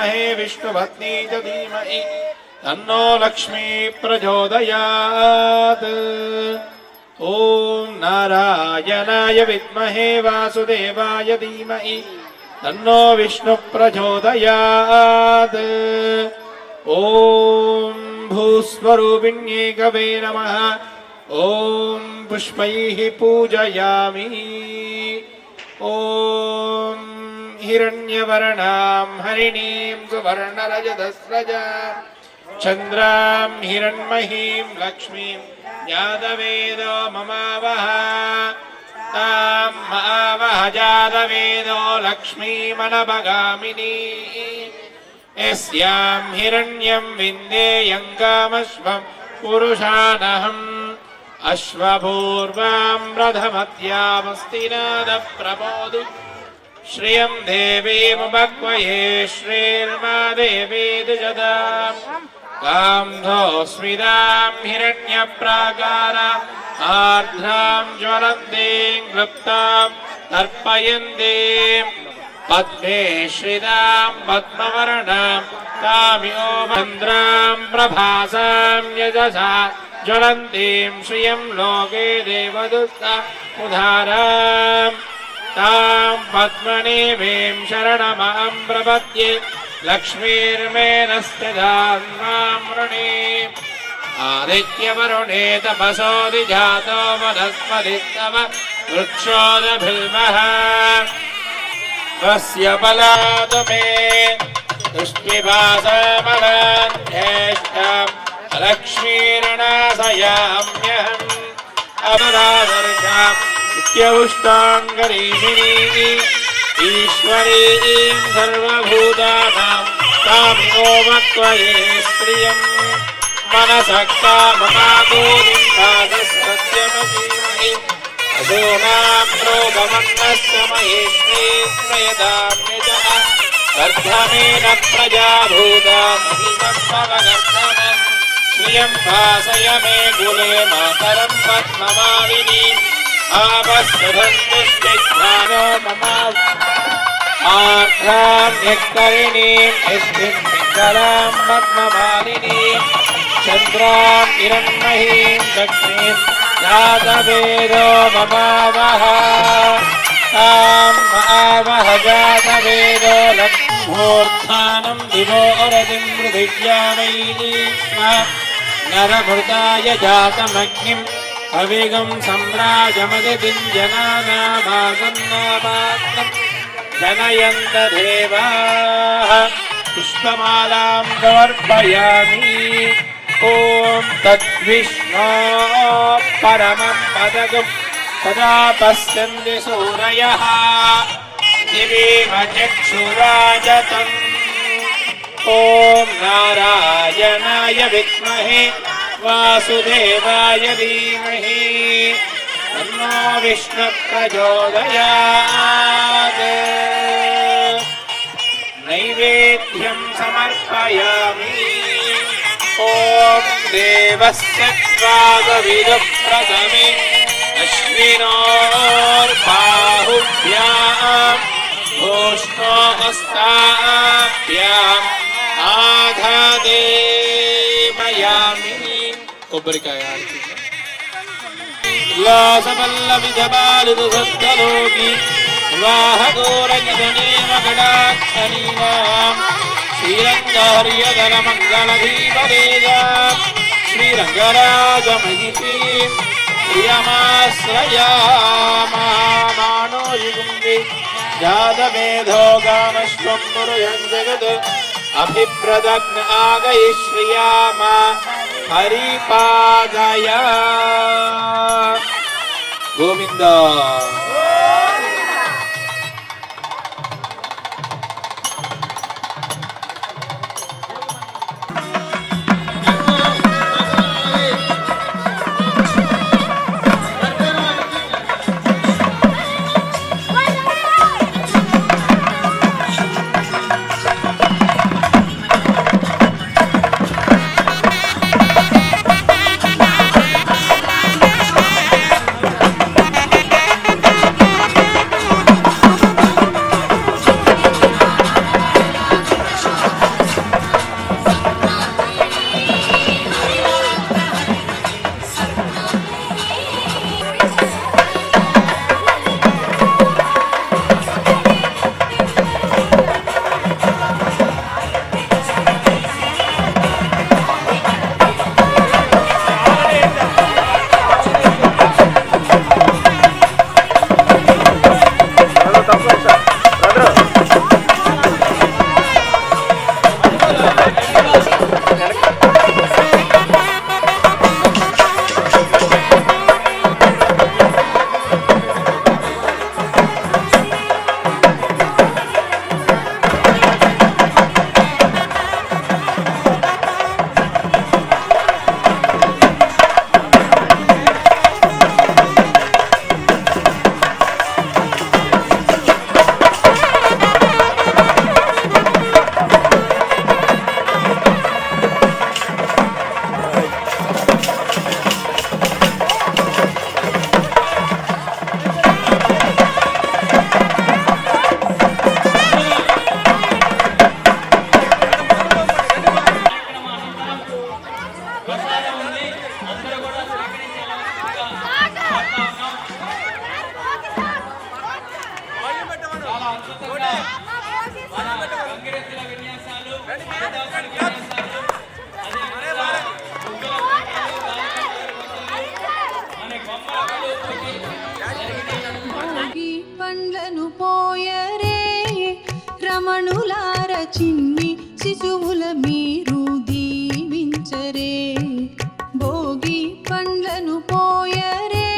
विद्महे विष्णुपत्नी च धीमहि तन्नो लक्ष्मी प्रचोदयात्। ॐ नारायणाय विद्महे वासुदेवाय धीमहि तन्नो विष्णु प्रचोदयात्। ॐ भूस्वरूपिण्ये गवे नमः। ॐ पुष्पैः पूजयामि। ॐ हिरण्यवर्णां हरिणीं सुवर्णरजतस्रजां चन्द्रां हिरण्महीं लक्ष्मीं यादवेदो ममावह तां मावह जातवेदो लक्ष्मीमनभगामिनी यस्यां हिरण्यं विन्देयं कामश्वं पुरुषानहम् अश्वपूर्वां रथमध्यामस्ति नादप्रमोदि श्रियं देवीमुपक्वये श्रीर्मा देवी द्विजदाम् कान्धोस्मितां हिरण्यप्राकाराम् आर्द्रां ज्वलन्तीं क्लृप्तां तर्पयन्तीं पद्मे श्रितां पद्मवर्णां तामियो चन्द्रां प्रभासां यजसा ज्वलन्तीं श्रियं लोके देवदुष्टा उदाराम् तां पद्मनीमीं शरणमहं प्रपद्ये लक्ष्मीर्मेन स्थितां मां वृणे आदित्यवरुणे तपसोऽधिजातो वनस्पतिस्तव वृक्षोदभिल्मः तस्य बलात् मे दुष्टिवासमलान् ज्येष्ठाम् लक्ष्मीर्नाशयाम्यहम् अमरादर्शाम् नित्यपुष्टाङ्गरीषिणी ईश्वरीं सर्वभूतानां तामिनोमत्वये स्त्रियम् मनसः काममागोदिं भागसत्यमधीमहि अशोनां प्रोगमन्नस्य महेश्वे प्रयताम्यजः वर्धमेन प्रजाभूता महिमस्मवगर्धनम् श्रियं भासय मे कुले मातरं पद्ममालिनी आपस्सुधन्तुष्टिज्ञानो मम आर्द्रां यक्करिणीं यस्मिन्निकरां पद्ममालिनीं चन्द्रां हिरण्महीं लक्ष्मीं जातवेदो ममावह तां मावह जातवेदो लक्ष्मूर्धानं दिवो रतिं पृथिव्यामयी नरभृताय जातमग्निम् अविगं सम्राजमदितिं जनानामासन्नामात्मम् जनयन्त देवाः पुष्पमालां समर्पयामि ॐ तद्विष्णो परमं पदगं सदा पश्यन्ति सूरयः दिवीव चक्षुराजतम् ॐ नारायणाय विद्महे वासुदेवाय धीमहि तन्नो विष्णु प्रचोदयात् नैवेद्यं समर्पयामि ॐ देवस्य स्वागविदुप्रथमे अश्विनोर्बाहुभ्यां भूष्णो हस्ताभ्याम् आधादेवयामि కొబ్బరికాయ ఉల్లాసపల్లవిధబాలిదుసత్తలోకి వివాహగోరగితనేమగడాక్షరీణాం శ్రీరంగహర్యదలమంగళదీపదేజా శ్రీరంగరాజమహిషీం ప్రియమాశ్రయామానోయుగుంది జాతమేధో గామశ్వం పురుషం జగత్ अभिप्रदग्न आगहि श्रियाम हरिपादया गोविंद చిన్ని శిశువుల మీరు దీవించరే భోగి పండ్లను పోయరే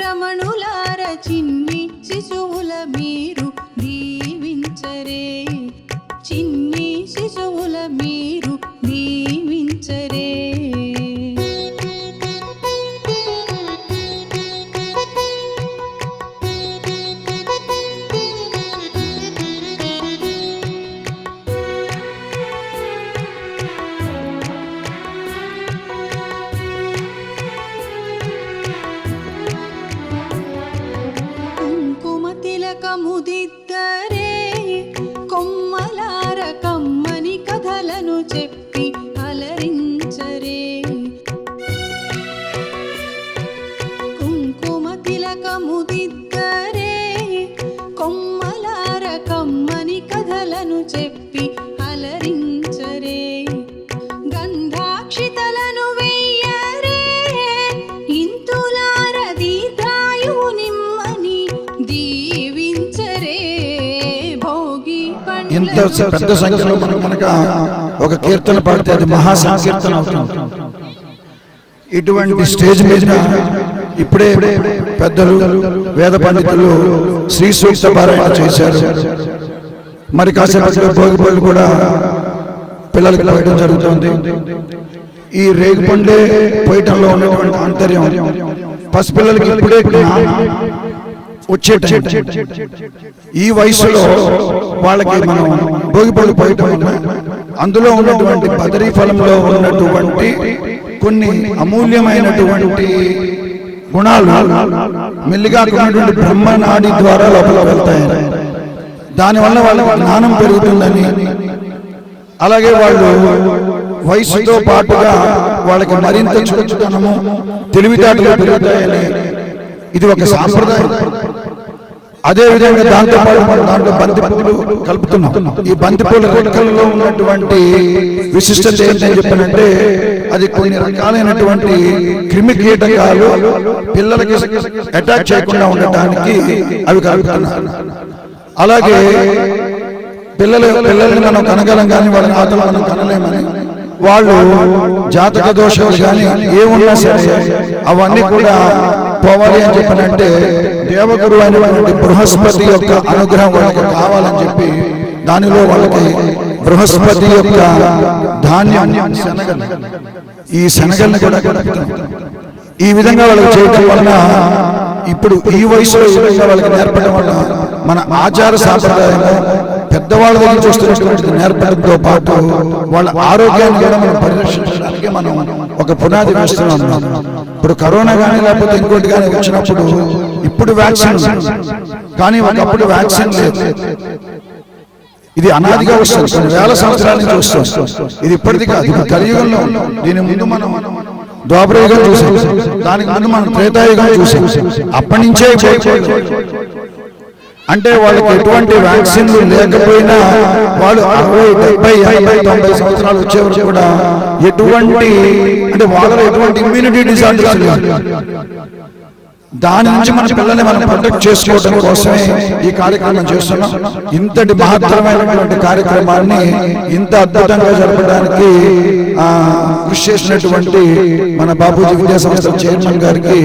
రమణులార చిన్ని శిశువుల మీరు దీవించరే చిన్ని శిశువుల మీరు దీవించరే తిలకముదిద్దరే కొమ్మలార కమ్మని కథలను చెప్పి అలరించరే కుంకుమ తిలకముదిద్దరే కొమ్మలార కమ్మని కథలను చెప్పి అలరించరే గంధాక్షితలను వెయ్యరే ఇంతులార దీర్ఘాయువు నిమ్మని దీవించరే భోగి ఇంత పెద్ద సంఖ్యలో మనక ఒక కీర్తన పాడితే అది మహా సంకీర్తన అవుతుంది. ఇటువంటి స్టేజ్ మీద ఇప్పుడే పెద్దలు వేద పండితులు శ్రీ సూక్త పారాయణ చేశారు. మరి కాసేపట్లో భోగి పళ్ళు కూడా పిల్లలకి పోయడం జరుగుతుంది. ఈ రేగు పండే పోయటంలో ఉన్నటువంటి ఆంతర్యం పసిపిల్లలకి ఇప్పుడే వచ్చే ఈ వయసులో వాళ్ళకి మనం భోగిపళ్ళు పోయటం వల్ల అందులో ఉన్నటువంటి బదరీ ఫలంలో ఉన్నటువంటి కొన్ని అమూల్యమైనటువంటి గుణాలు మెల్లిగా ఉన్నటువంటి బ్రహ్మనాడి ద్వారా లోపల వెళ్తాయి. దానివల్ల వాళ్ళకి జ్ఞానం పెరుగుతుందని, అలాగే వాళ్ళు వయసుతో పాటుగా వాళ్ళకి మరింత చురుకుతనము తెలివితేటలు పెరుగుతాయని ఇది ఒక సాంప్రదాయం. అదే విధంగా దాంతో పాటు దాంట్లో బంతిపూలు కలుపుతున్నాం. ఈ బంతిపూల రెక్కలలో ఉన్నటువంటి విశిష్టత ఏంటని చెప్పానంటే అది కొన్ని రకాలైనటువంటి క్రిమి కీటకాలు పిల్లలకి అటాక్ చేయకుండా ఉండటానికి అవి కలుపుతున్నారు. అలాగే పిల్లల్ని మనం కనగలం కానీ వాళ్ళ ఆటలు మనం కనలేమని వాళ్ళు జాతక దోషాలు కానీ ఏమున్నా సరే అవన్నీ కూడా పోవాలి అని చెప్పనంటే దేవగురు అయినటువంటి బృహస్పతి యొక్క అనుగ్రహం వాళ్ళకి కావాలని చెప్పి దానిలో వాళ్ళకి బృహస్పతి యొక్క ధాన్యం శనగలు, ఈ శనగల్ని కూడా ఈ విధంగా వాళ్ళకి చేయడం వలన ఇప్పుడు ఈ వయసులో ఈ విధంగా వాళ్ళకి నేర్పడం వల్ల మన ఆచార సాంప్రదాయము పెద్దవాళ్ళ దగ్గర చూస్తున్నటువంటి నేర్పడంతో పాటు వాళ్ళ ఆరోగ్యాన్ని కూడా మనం పరిరక్షించడానికి మనం ఒక పునాది వేస్తున్నాం. ఇప్పుడు కరోనా కానీ లేకపోతే ఇంకోటి కానీ వచ్చినప్పుడు ఇప్పుడు వ్యాక్సిన్ కానీ ఒకప్పుడు వ్యాక్సిన్ లేదు. ఇది అనాదిగా వస్తుంది, కొన్ని వేల సంవత్సరాల నుంచి వస్తుంది. ఇది ఇప్పటిది కాదు, ఇది కలియుగంలో. దీని ముందు మనం ద్వాపరయుగం చూసాం, దానికి ముందు మనం త్రేతాయుగం చూసాం. అప్పటి నుంచే అంటే వాళ్ళకి ఎటువంటి వ్యాక్సిన్లు లేకపోయినా వాళ్ళు 60, 70, 80, 90 సంవత్సరాలు వచ్చే వరకు కూడా ఎటువంటి అంటే వాళ్ళలో ఎటువంటి ఇమ్యూనిటీ డిజార్డర్స్ లేవు. దాని నుంచి మన పిల్లల్ని మనం ప్రొటెక్ట్ చేసుకోవడం కోసమే ఈ కార్యక్రమం చేస్తున్నాం. ఇంతటి మహత్తరమైనటువంటి కార్యక్రమాన్ని ఇంత అద్భుతంగా జరపడానికి కృషి చేసినటువంటి మన బాపూజీ విద్యా సంస్థ చైర్మన్ గారికి,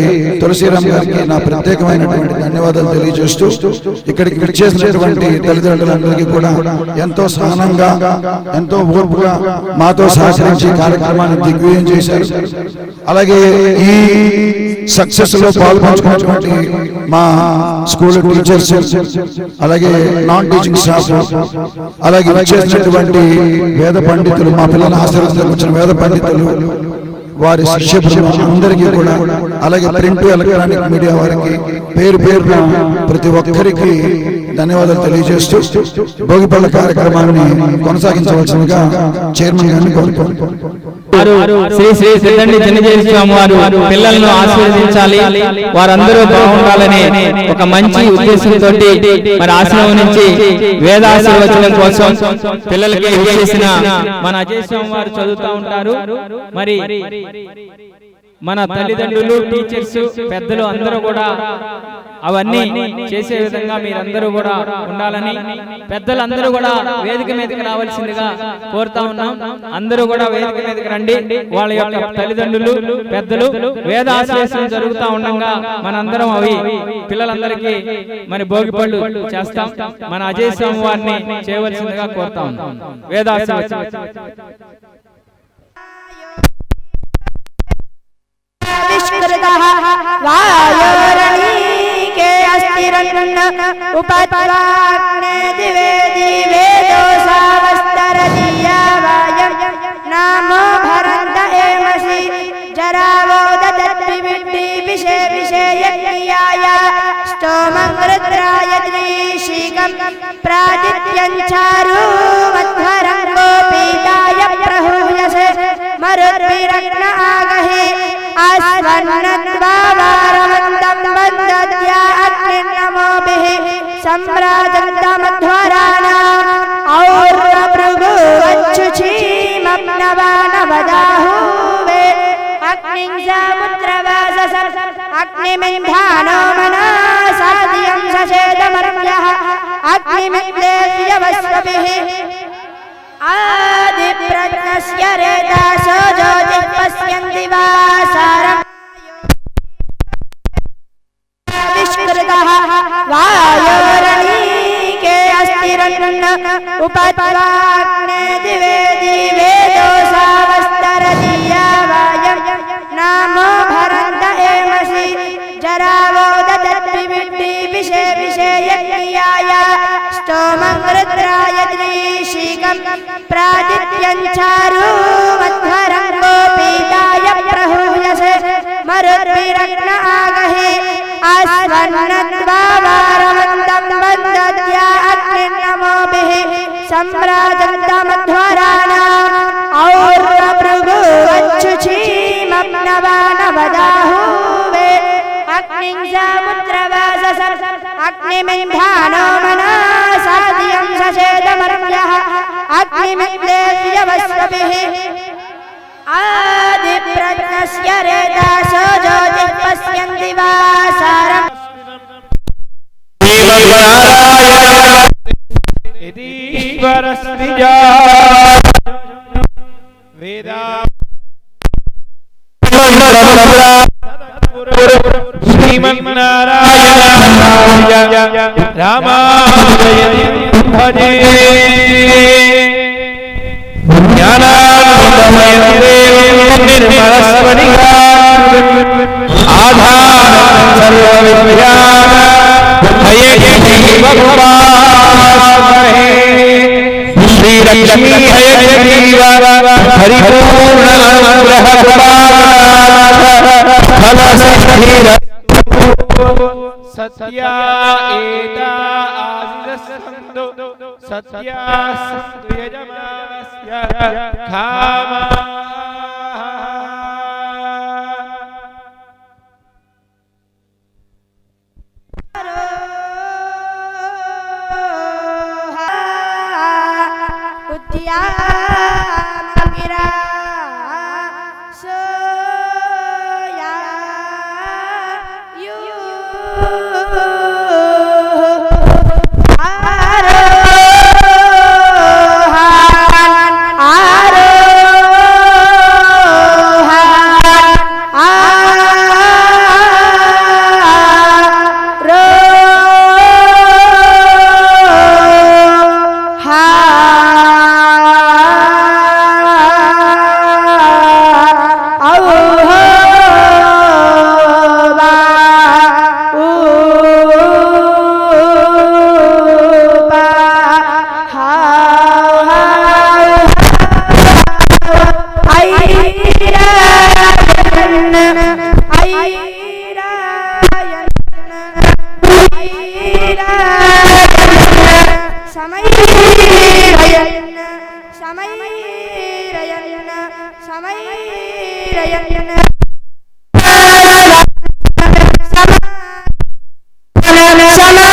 తులసిరామ్ గారికి నా ప్రత్యేకమైనటువంటి ధన్యవాదాలు తెలియజేస్తూ ఇక్కడికి విచ్చేసినటువంటి తల్లిదండ్రులందరికీ కూడా ఎంతో సహనంగా ఎంతో ఓర్పుగా మాతో సహకరించి కార్యక్రమాన్ని దిగ్విజయం చేశారు. అలాగే ఈ సక్సెస్ లో పాల్పంచుకున్నటువంటి మా స్కూల్ టీచర్స్, అలాగే నాన్ టీచింగ్ స్టాఫ్, అలాగే వచ్చేసినటువంటి వేద పండితులు, మా పిల్లల ఆశీర్వాదాలకు వచ్చిన వేద పండితులు, వారి శిష్య బృందం అందరికీ కూడా, అలాగే ప్రింట్ ఎలక్ట్రానిక్ మీడియా వారికి పేరు పేరున ప్రతి ఒక్కరికి ధన్యవాదాలు తెలియజేస్తూ భోగిపళ్ళ కార్యక్రమాన్ని కొనసాగించవలసిందిగా చైర్మన్ గారిని కోరుకుంటున్నాను. శ్రీ శ్రీ సిద్ధండి చిన్నజీవి స్వామి వారు పిల్లలను ఆశీర్వదించాలి, వారందరూ బాగుండాలని ఒక మంచి ఉద్దేశంతో మరి ఆశ్రమం నుంచి వేదాశీర్వచనం కోసం పిల్లలకి చేసిన మన అజయ్ స్వామి వారు చదువుతూ ఉంటారు. మరి మన తల్లిదండ్రులు, టీచర్స్, పెద్దలు అందరూ కూడా అవన్నీ చేసే విధంగా మీరందరూ కూడా ఉండాలని, పెద్దలందరూ కూడా వేదిక మీదకి రావాల్సిందిగా కోరుతా ఉన్నాం. అందరూ కూడా వేదిక మీదకి రండి. వాళ్ళ యొక్క తల్లిదండ్రులు, పెద్దలు వేదాశ్లేషణ జరుగుతూ ఉండగా మనందరం అవి పిల్లలందరికీ మరి భోగిపళ్ళు చేస్తాం. మన అజయ్ స్వామి వారిని చేయవలసిందిగా కోరుతా ఉన్నాం. వేదాశ్లేషణ वायोरणीके अस्तिरन्न उपत्वाग्ने दिवे दिवे दोषावस्तरदीया वायं नामो भरन्त एमसि जरावोदतद्विविड्डि विषे विषेयज्ञाय स्तोमं रुद्राय त्रिशीकं प्रादित्यं चारु मध्वरं गोपीताय प्रहूयसे मरुद्भिरग्न आगहि आस्वन्नद्वावारवन्दं वन्दद्या अग्निर्नमोभिः सम्राजन्तमध्वराणाम् और्वभृगुवच्छुचीमप्नवानवदाहुवे अग्निं समुद्रवाससं अग्निमिन्धानो मनसादियं सचेदमर्यः अग्निमिन्द्रेयवस्वभिः आदिप्रज्ञस्य रेदासो ज्योतिः पश्यन्ति वासारम् विष्कृतः वायोरणीके अस्तिरन्न उपत्वाग्ने दिवे दिवे दोषावस्तरदीया वायं नामो भरन्त एमसि जरावोदतद्विविड्डि विषे विषेयज्ञाय स्तोमं रुद्राय त्रिशीकं प्रादित्यं चारु मध्वरं गोपीताय प्रहूयसे मरुद्भिरग्न आगहि आस्वन्नद्वावारवन्दं वन्दद्या अग्निर्नमोभिः सम्राजन्तमध्वराणाम् और्वभृगुवच्छुचीमप्नवानवदाहुवे अग्निं समुद्रवाससं अग्निमिन्धानो मनसादियं सचेदमर्यः अग्निमिन्द्रेयवस्वभिः आदिप्रज्ञस्य रेदासो ज्योतिः पश्यन्ति वासारम् श्रीमन्नारायण रामाय भजे ज्ञानानन्दमय निर्मलस्वनिका आधारं सर्वविद्यानां हयग्रीवमुपास्महे श्रीलक्ष्मी हयग्रीव परिपूर्णानुग्रहकुमार सत्या एता आशिषस्सन्तु सत्या सन्तु यजमानस्य कामा Sama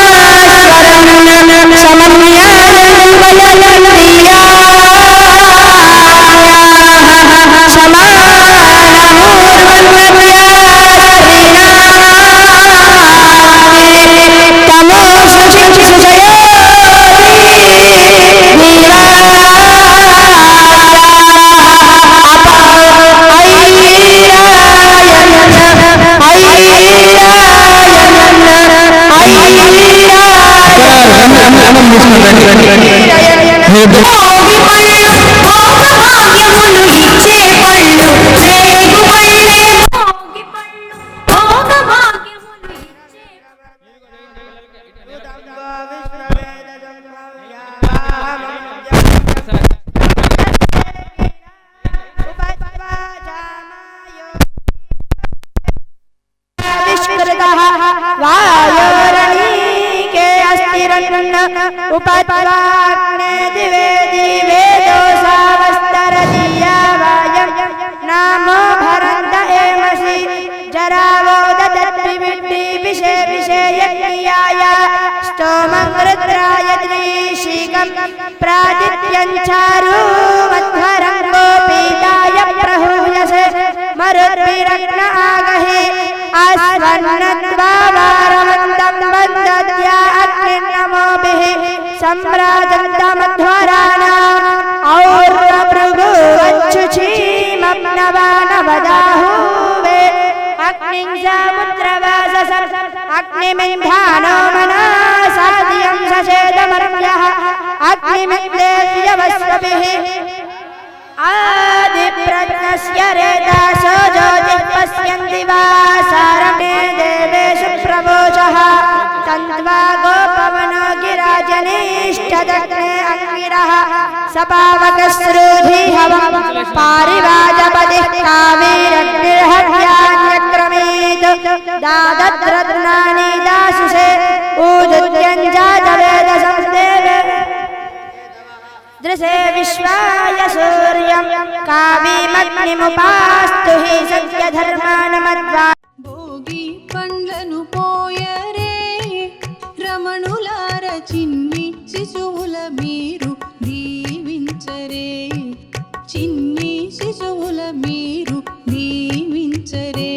उपत्वाग्ने दिवे दिवे दोषावस्तरदीया वायं नामो भरन्त एमसि जरावो ददत्विविड्डि विषे विषे यज्ञियाय स्तोमं रुद्राय त्रिशीकं प्रादित्यं चारु मध्वरं गोपीताय प्रहूयसे मरुद्भिरग्न आगहि अस्मन्नत्वा वारवन्तं वन्दत्या अग्निर्नमोभिः सम्राजन्तमध्वराणाम् और्वभृगुवच्छुचीमप्नवानवदाहुवे अग्निं समुद्रवाससं अग्निमिन्धानो मनसादियं सचेदमर्यः अग्निमिन्द्रेयवस्वभिः आदिप्रज्ञस्य रेतासो ज्योतिः पश्यन्ति वासारणे देवेषु प्रवोचः तन्त्वा गोपवनो गिराजनेष्टदग्ने अंगिरः सपावकश्रुधिहवं पारिवाजपदिः कावीरग्निर्हव्यान्यक्रमेत् दादद्रत्नानि दासुषे ऊदुद्यञ्जातवेदसं देवे दृशे विश्वाय सूर्यं कावीमग्निमुपास्तु हि सत्यधर्मानमद्वा భోగి పండ్లను పోయరే రమణులార చిన్ని శిశువుల మీరు దీవించరే చిన్ని శిశువుల మీరు దీవించరే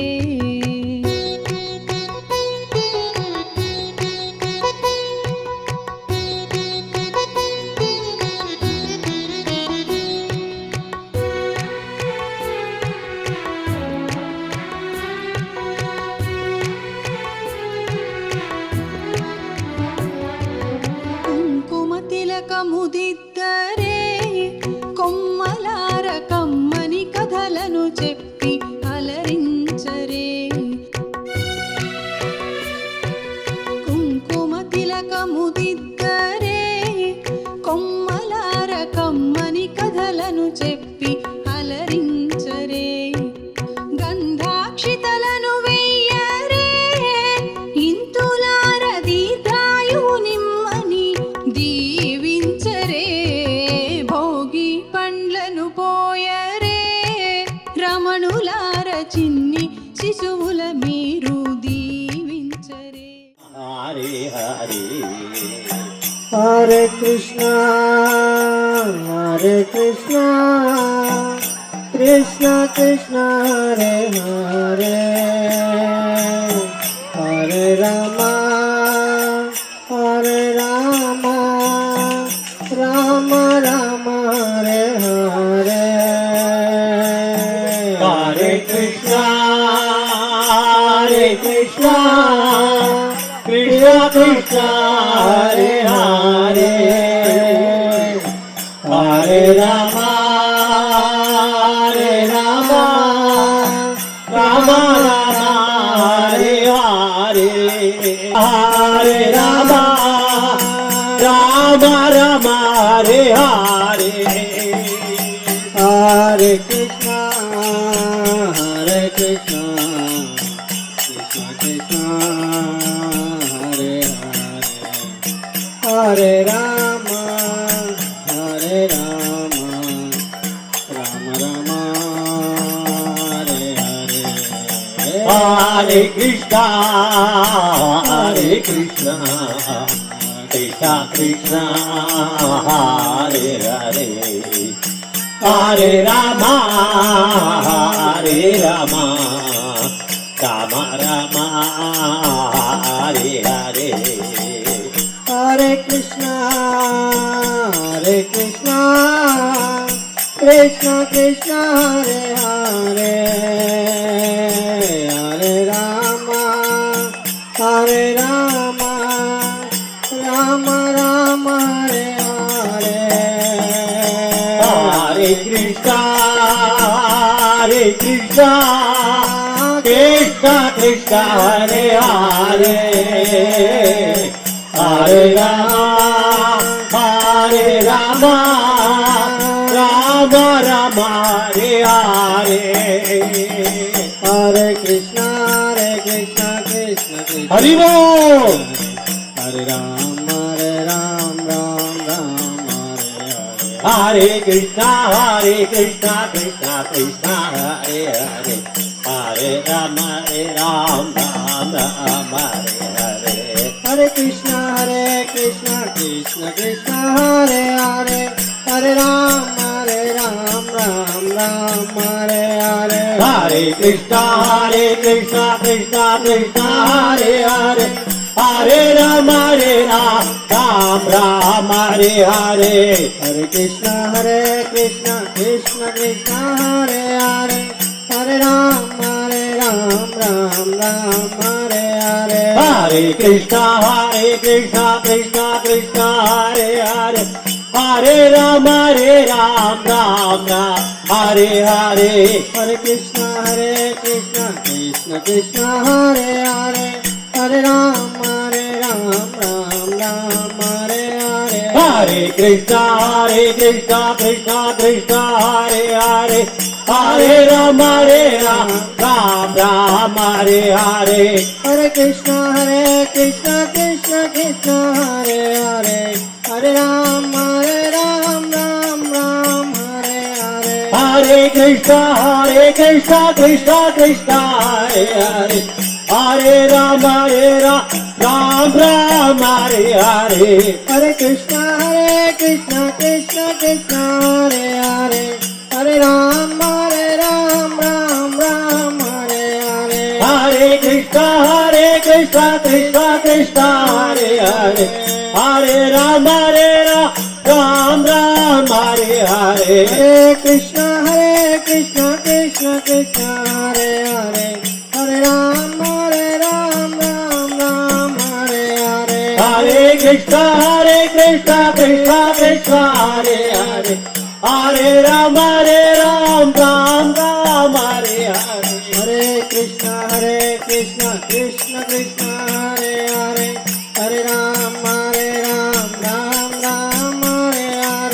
తిలకముదిద్దరే కొమ్మలార కమ్మని కథలను చెప్పి అలరించరే కుంకుమ తిలకముదిద్దరే కొమ్మలార కమ్మని కథలను చెప్పి అలరించరే గంధాక్షితలను వెయ్యరే ఇంతులార దీర్ఘాయువు నిమ్మని దీవించరే భోగి పండ్లను పోయరే రమణులార చిన్ని శిశువుల మీరు దీవించరే హరే హరే హరే కృష్ణ కృష్ణ కృష్ణ హరే హరే హరే రామ రామ రామ హరే హరే హరే కృష్ణ కృష్ణ కృష్ణ హరే హరే హరే రామ రామ రామ హరే హరే హరే రామ రామ రామ హరే హరే హరే కృష్ణ కృష్ణ కృష్ణ హరే హరే హరే రామ రామ రామ హరే హరే హరే కృష్ణ కృష్ణ కృష్ణ హరే హరే హరే రామ రామ రామ హరే హరే హరే కృష్ణ కృష్ణ కృష్ణ హరే హరే హరే రామ రామ రామ హరే హరే హరే కృష్ణ కృష్ణ కృష్ణ హరే హరే హరే రామ రామ రామ హరే హరే హరే కృష్ణ కృష్ణ హరి బోల్ Hare Rama Rama Hare Krishna Krishna Krishna Hare Hare Hare Rama Ram Rama Hare Hare Krishna Krishna Krishna Hare Hare Hare Rama Ram Hare Hare Hare Krishna Krishna Krishna Hare Hare Hare Rama Ram Hare Hare Hare Krishna Krishna Krishna Hare Hare Hare Rama Ram Hare Hare Hare Krishna Krishna Krishna Hare Hare Hare Rama Ram Hare Hare Hare Krishna Krishna Krishna Hare Hare Hare Rama Ram Hare Hare Hare Krishna Krishna Krishna Hare Hare Hare Rama Ram Hare Hare Hare Krishna Krishna Krishna Hare Hare Hare Rama Ram Hare Hare Hare Krishna Krishna Krishna Hare Hare Hare Rama Ram Hare Hare Hare Krishna Krishna Krishna Hare Hare Hare Rama Ram Hare Hare Hare Krishna Krishna Krishna Hare Hare Hare Rama Ram Hare Hare Hare Krishna Krishna Krishna Hare Hare Hare Rama Ram Hare Hare Hare Krishna Krishna Krishna Hare Hare Hare Rama Ram Hare Hare Hare Krishna Krishna Krishna Hare Hare Hare Rama Ram Hare Hare Hare Krishna Krishna Krishna Hare Hare Hare Rama Ram Hare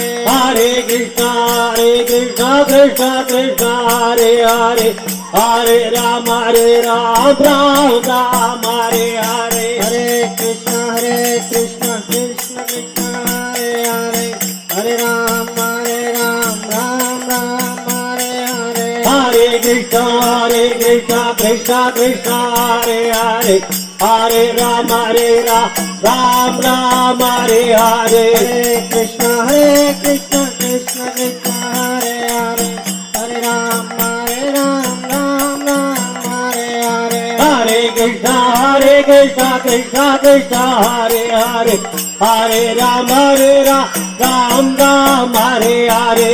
Hare Hare Krishna Krishna Krishna Hare Hare Hare Rama Ram Hare Hare Hare Krishna Krishna Krishna Hare Hare Hare Rama Ram Hare Hare Hare Krishna Krishna Krishna Hare Hare Hare Rama Ram Hare Hare Hare Krishna Krishna Krishna Hare Hare Hare Rama Ram Hare Hare Hare Krishna Krishna Krishna Hare Hare Rama Ram Hare Hare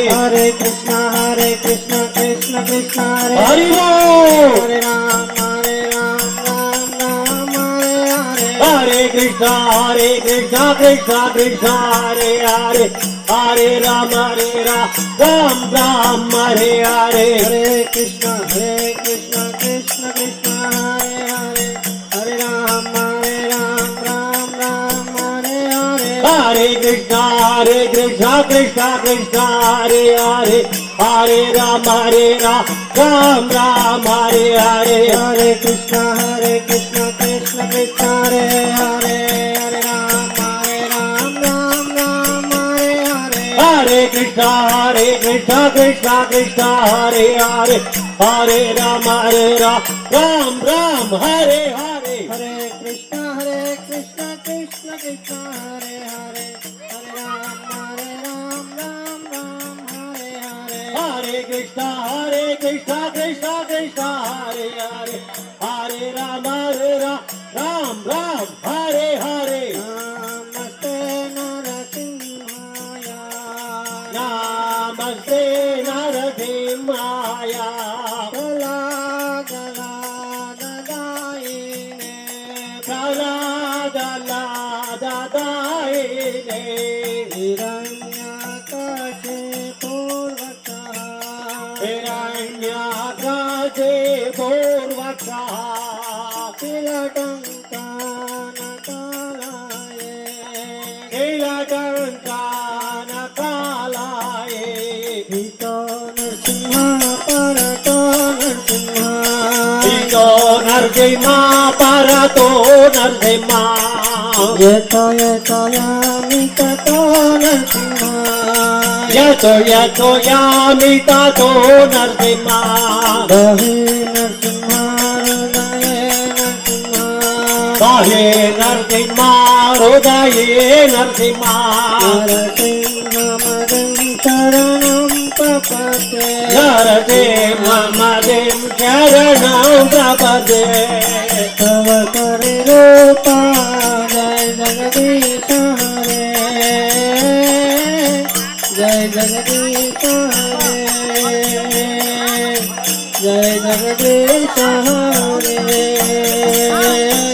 Hare Krishna Krishna Krishna Hare Hare Hare Rama Ram Hare Hare Hare Krishna Krishna Krishna Hare Hare Hare Rama Ram Hare Hare Hare Krishna Krishna Krishna Hare Hare Hare Rama Ram Hare Hare Hare Krishna Krishna Krishna Hare Hare Hare Rama Ram Hare Hare Hare Krishna Krishna Krishna Hare Hare Hare Rama Ram Hare Hare Hare Krishna Krishna Krishna Hare Hare Hare Rama Ram Hare Hare Hare Krishna Krishna Krishna Hare Hare Hare Rama Ram Hare Hare Namaste Narasimhaya Namaste Narasimhaya Kala Kala Dadaine Kala Kala Dadaine Hiranyakashiporvaka Hiranyakashiporvaka Kilatankana Kalaye Kilatankana Kalaye Hito Narsimha Parato Narsimha Hito Narsimha Parato Narsimha Yeto Yeto Yami Tato Narsimha యతో యతో Yami తాతో Narasimha బాహే Narasimha హృదయే Narasimha Narasimha మదిం శరణం ప్రపదే తవ కరి రూప జయ జగదీశ జయ జగదీశ జయ జగదీశ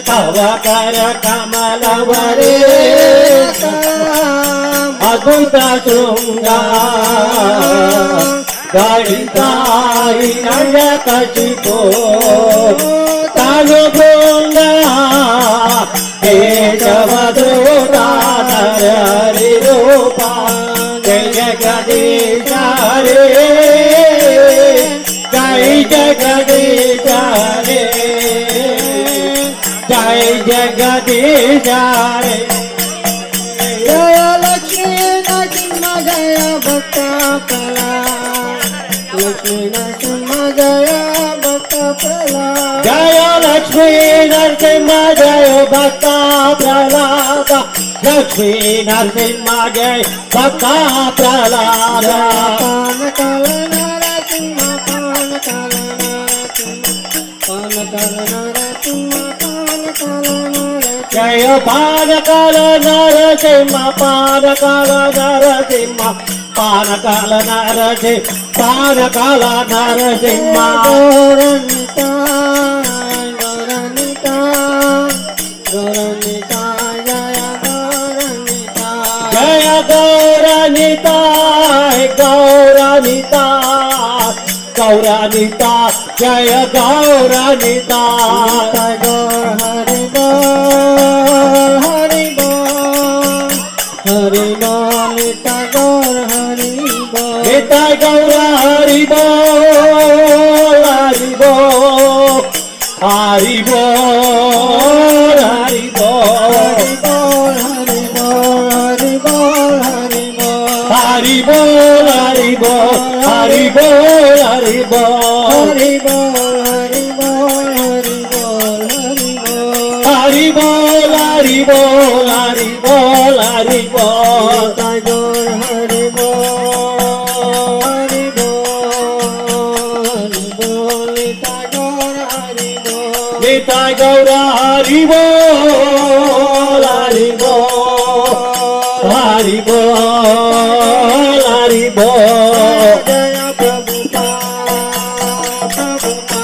తవ కర కమలవరే అద్భుత శృంగ గణితాయి నయకశిపో తను బృంగ కేశవధూతారి రూప జయ జగదీశ రే జయ జగదీశ రే జయ జగదీశ రే జయ లక్ష్మీ నరసింహ జయ భక్త ప్రలా లక్ష్మీ నరసింహ జయ భక్త ప్రలా జయ లక్ష్మీ నరసింహ జయ భక్త ప్రహ్లాద లక్ష్మీ నరసింహ జయ భక్త ప్రహ్లాద పానకాల నరసింహ పానకాల నరసింహ పానకాల నరసింహ పానకాల జయ పానకాల నరసింహ పానకాల నరసింహ పానకాల నరసింహ పానకాల నరసింహ గౌరనిత గౌరనిత గౌరనిత జయ గౌరనిత గౌరనిత గౌరనిత జయ గౌరనిత హరి బోల్ హరి బోల్ హరి బోల్ నిత గౌర హరి బోల్ నిత గౌర హరి బోల్ హరి బోల్ హరి బోల్ హరి బోల్ హరి బోల్ హరి బోల్ హరి బోల్ హరి బోల్ హరి బోల్ హరి బోల్ హరి బోల్ హరి బోల్ హరి బోల్ హరి బోల్ హరి బోల్ హరి బోల్ హరి బోల్ తగోర్ హరి బోల్ హరి బోల్ తగోర్ హరి బోల్ నితాయ గౌర హరి బోల్ హరి బోల్ హరి బోల్ హరి బోల్ జయ ప్రభుపా ప్రభుపా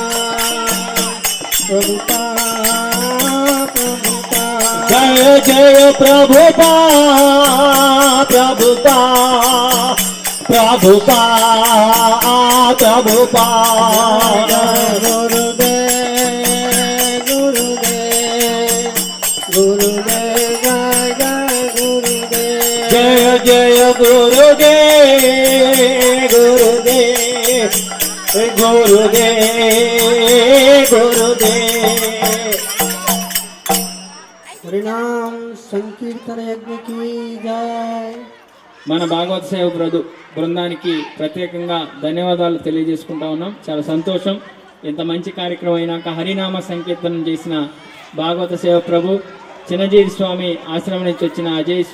ప్రభుపా జయ జయ ప్రభుపా ప్రభుపా ప్రభుపా ప్రభుపా గురుదేవ్ గురుదేవ్ గురుదేవ్ జయ గురుదేవ్ జయ జయ గురుదేవ్ గురుదేవ్ గురుదేవ్ గురుదేవ్ హరినామ సంకీర్తన యజ్ఞ కీ జై. మన భాగవత సేవ బృందానికి ప్రత్యేకంగా ధన్యవాదాలు తెలియజేసుకుంటా ఉన్నాం. చాలా సంతోషం. ఇంత మంచి కార్యక్రమం అయినాక హరినామ సంకీర్తనం చేసిన భాగవత సేవ ప్రభు, చిన్నజీవి స్వామి ఆశ్రమం నుంచి వచ్చిన అజయ్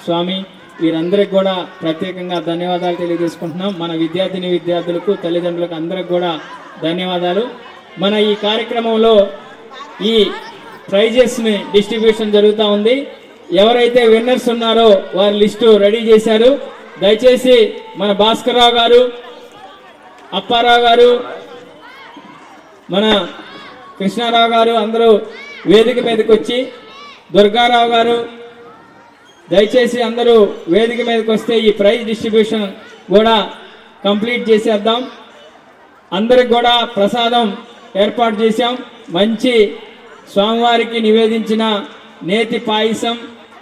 స్వామి, వీరందరికి కూడా ప్రత్యేకంగా ధన్యవాదాలు తెలియజేసుకుంటున్నాం. మన విద్యార్థులకు తల్లిదండ్రులకు అందరికి కూడా ధన్యవాదాలు. మన ఈ కార్యక్రమంలో ఈ ప్రైజెస్ని డిస్ట్రిబ్యూషన్ జరుగుతూ ఉంది. ఎవరైతే విన్నర్స్ ఉన్నారో వారి లిస్టు రెడీ చేశారు. దయచేసి మన భాస్కర్రావు గారు, అప్పారావు గారు, మన కృష్ణారావు గారు అందరూ వేదిక మీదకి వచ్చి, దుర్గారావు గారు దయచేసి అందరూ వేదిక మీదకి వస్తే ఈ ప్రైజ్ డిస్ట్రిబ్యూషన్ కూడా కంప్లీట్ చేసేద్దాం. అందరికి కూడా ప్రసాదం ఏర్పాటు చేశాం. మంచి స్వామివారికి నివేదించిన నేతి పాయసం,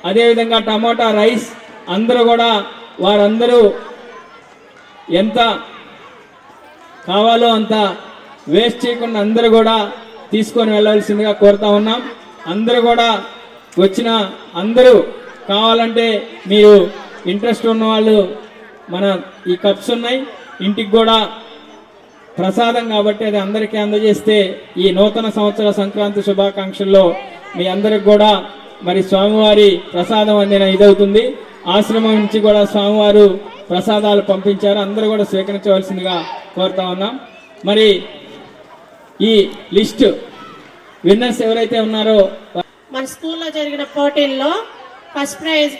అదేవిధంగా టమోటా రైస్, అందరూ కూడా వారందరూ ఎంత కావాలో అంత వేస్ట్ చేయకుండా అందరూ కూడా తీసుకొని వెళ్ళాల్సిందిగా కోరుతా ఉన్నాం. అందరూ కూడా వచ్చిన అందరూ కావాలంటే మీరు ఇంట్రెస్ట్ ఉన్న వాళ్ళు మన ఈ కప్స్ ఉన్నాయి, ఇంటికి కూడా ప్రసాదం కాబట్టి అది అందరికీ అందజేస్తే ఈ నూతన సంవత్సర సంక్రాంతి శుభాకాంక్షల్లో మీ అందరికి కూడా మరి స్వామివారి ప్రసాదం అందిన ఇదవుతుంది. ఆశ్రమం నుంచి కూడా స్వామివారు ప్రసాదాలు పంపించారు, అందరూ కూడా స్వీకరించవలసిందిగా కోరుతా ఉన్నాం. మరి ఈ లిస్ట్ విన్నర్స్ ఎవరైతే ఉన్నారో మన స్కూల్లో జరిగిన పోటీల్లో ఫస్ట్ ప్రైజ్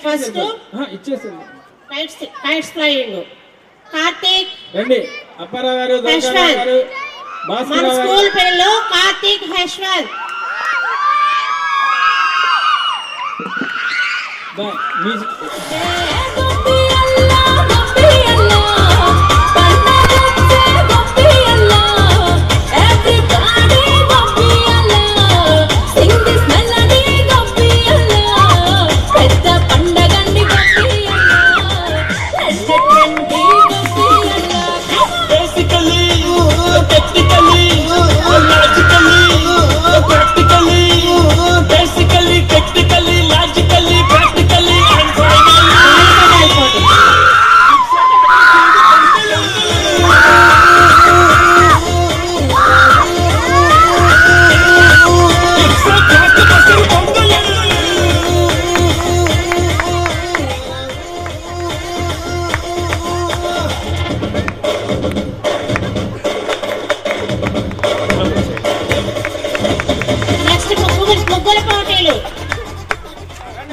ఇచ్చేసింది కైట్స్ ఫ్లయింగ్ కార్తీక్ రండి, అప్పారావు గారు, యశ్వంత్. గారు, మన భాస్కర్ స్కూల్ పిల్లలు కార్తీక్ యశ్వంత్.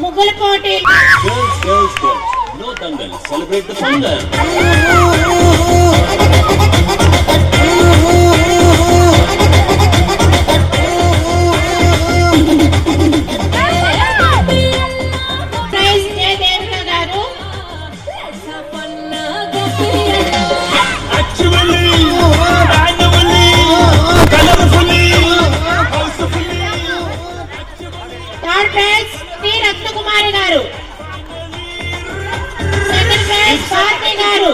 ముగ్గుల పోటీలు No dangal, celebrate the Pongal. Prize ఏ దేవత గారు థర్డ్ ప్రైజ్ టి రత్నకుమారి గారు, సెకండ్ ప్రైజ్ భారతి గారు,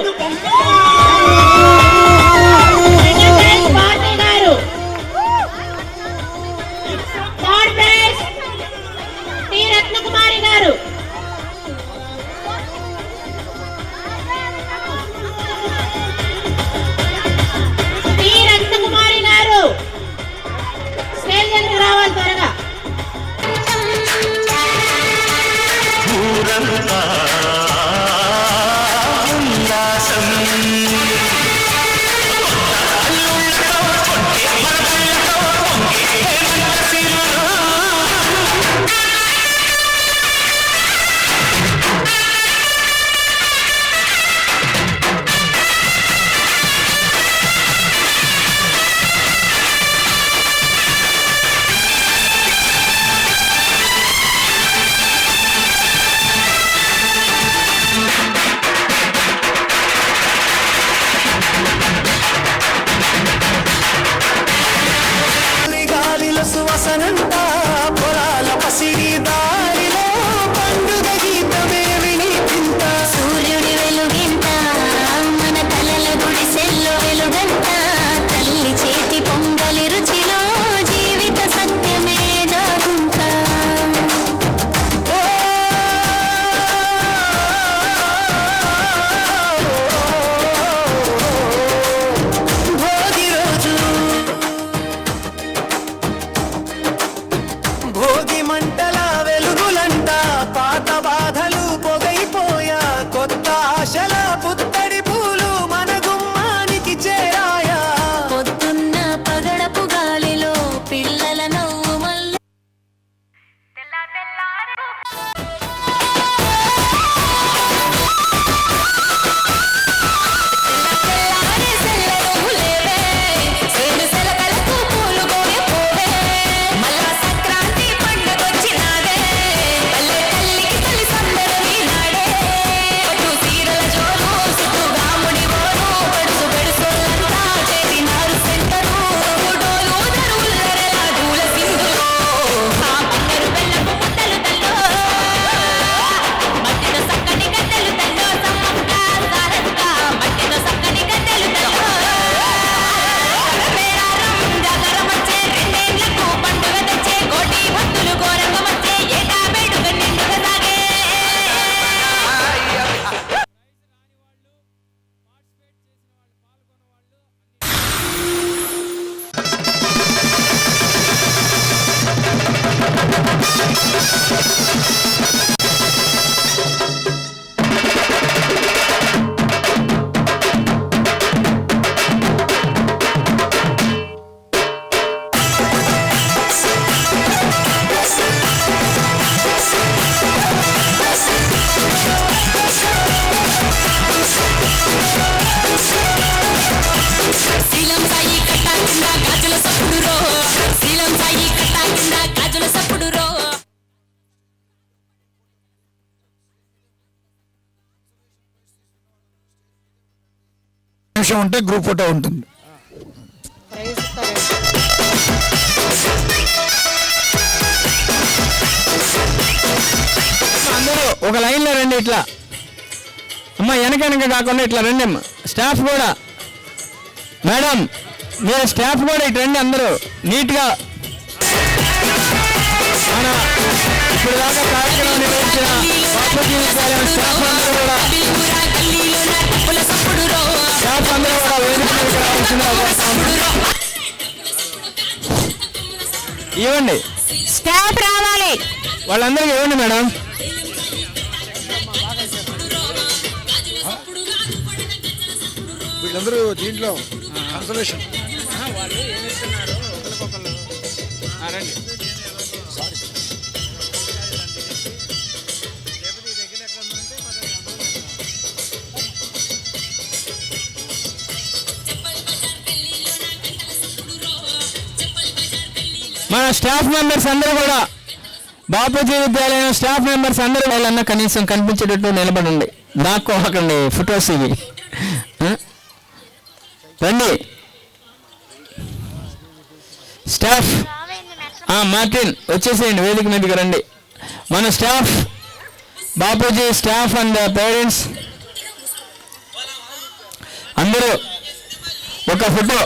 నిమిషం ఉంటే గ్రూప్ ఫోటో ఉంటుంది. అందరూ ఒక లైన్లో రండి. ఇట్లా అమ్మ వెనక కాకుండా ఇట్లా రండి అమ్మ. స్టాఫ్ కూడా మేడం మీరు స్టాఫ్ కూడా ఇటు రండి. అందరూ నీట్గా మన ఇప్పుడు దాకా కార్యక్రమం నిర్వహించిన బాపూజీ విద్యాలయం స్టాఫ్ అందరూ కూడా వేదిక మీదకి రావాల్సిందిగా ఇవ్వండి. స్టాఫ్ రావాలి. వాళ్ళందరికీ ఇవ్వండి మేడం. వీళ్ళందరూ దీంట్లో కన్సలేషన్ రండి. మన స్టాఫ్ మెంబర్స్ అందరూ కూడా బాపూజీ విద్యాలయం స్టాఫ్ మెంబర్స్ అందరూ వాళ్ళన్నా కనీసం కనిపించేటట్టు నిలబడండి. దాక్కోకండి ఫొటోస్ ఇవి. రండి స్టాఫ్. మార్టిన్ వచ్చేసేయండి, వేదిక మీదకి రండి. మన staff Bapuji staff and parents అందరూ ఒక ఫోటో.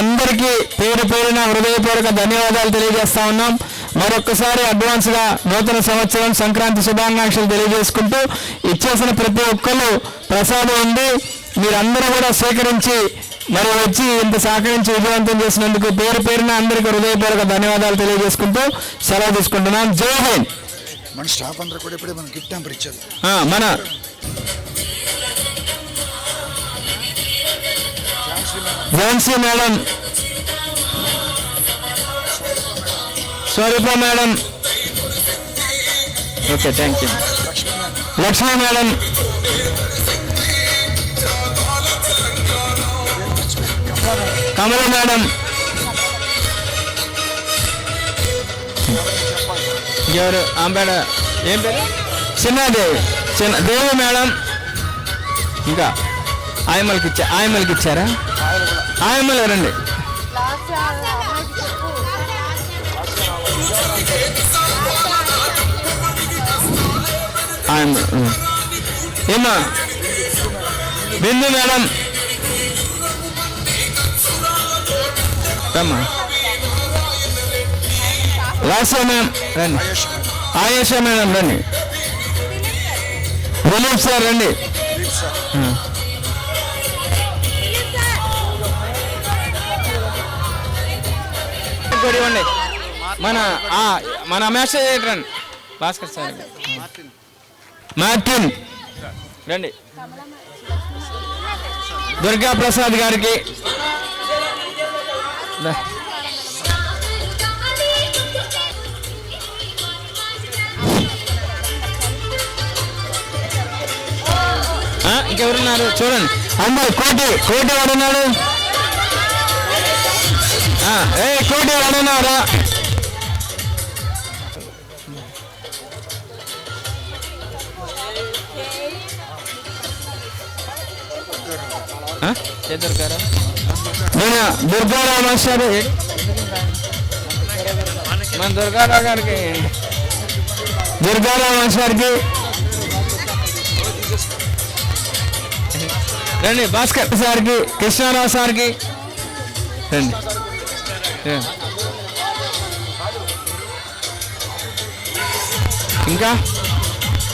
అందరికీ పేరు పేరున హృదయపూర్వక ధన్యవాదాలు తెలియజేస్తా ఉన్నాం. మరొక్కసారి అడ్వాన్స్గా నూతన సంవత్సరం సంక్రాంతి శుభాకాంక్షలు తెలియజేసుకుంటూ ఇచ్చేసిన ప్రతి ఒక్కరు ప్రసాదం ఉంది. మీరందరూ కూడా స్వీకరించి మరి వచ్చి ఇంత సహకరించి విజయవంతం చేసినందుకు పేరు పేరున అందరికీ హృదయపూర్వక ధన్యవాదాలు తెలియజేసుకుంటూ సెలవు తీసుకుంటున్నాం. జై హింద్. మన స్టాఫ్ అందరూ కూడా ఇప్పుడే మన గిఫ్ట్ హ్యాంపర్ ఇచ్చారు. మన Jhansi madam, Swarupa madam, okay thank you. Lakshmi madam, Kamala madam, ఎవరు ఆంబేడ ఏం పేరు చిన్నదేవి, దేవి మేడం. ఇంకా ఆయమ్మలకి ఇచ్చారా? ఆయమ్మలు రండి. ఏమా బిందు మేడం రమ్మా. లాస్య మ్యామ్ రండి. ఆయేషా మేడం రండి. దిలీప్ సార్ రండి. ఇవ్వండి. మన మెసేజ్ రండి. భాస్కర్ సార్ మార్టిన్ రండి. దుర్గా ప్రసాద్ గారికి ఇంకెవరున్నారు చూడండి. అందరు కోటి వాడున్నాడు. కోటి వాడున్నారా? దొరికారా? దుర్గారావు మాస్టర్, మన దుర్గారావు గారికి, దుర్గారావు మాస్టర్కి రండి. భాస్కర్ సార్కి, కృష్ణారావు సార్కి రండి.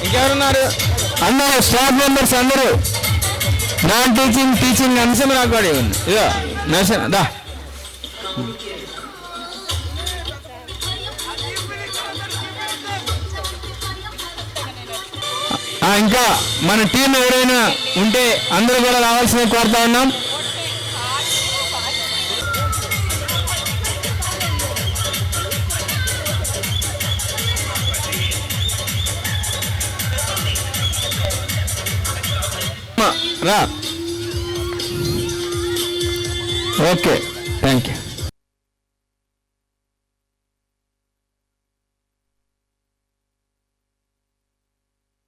ఇంకెవరున్నారు? అందరూ స్టాఫ్ మెంబర్స్ అందరూ. నాన్ టీచింగ్ అంశం నాకు కూడా ఉంది. ఇదో నర్సన్ దా. ఇంకా మన టీం ఎవరైనా ఉంటే అందరూ కూడా రావాల్సింది కోరుతా ఉన్నాం. రా. Okay, thank you.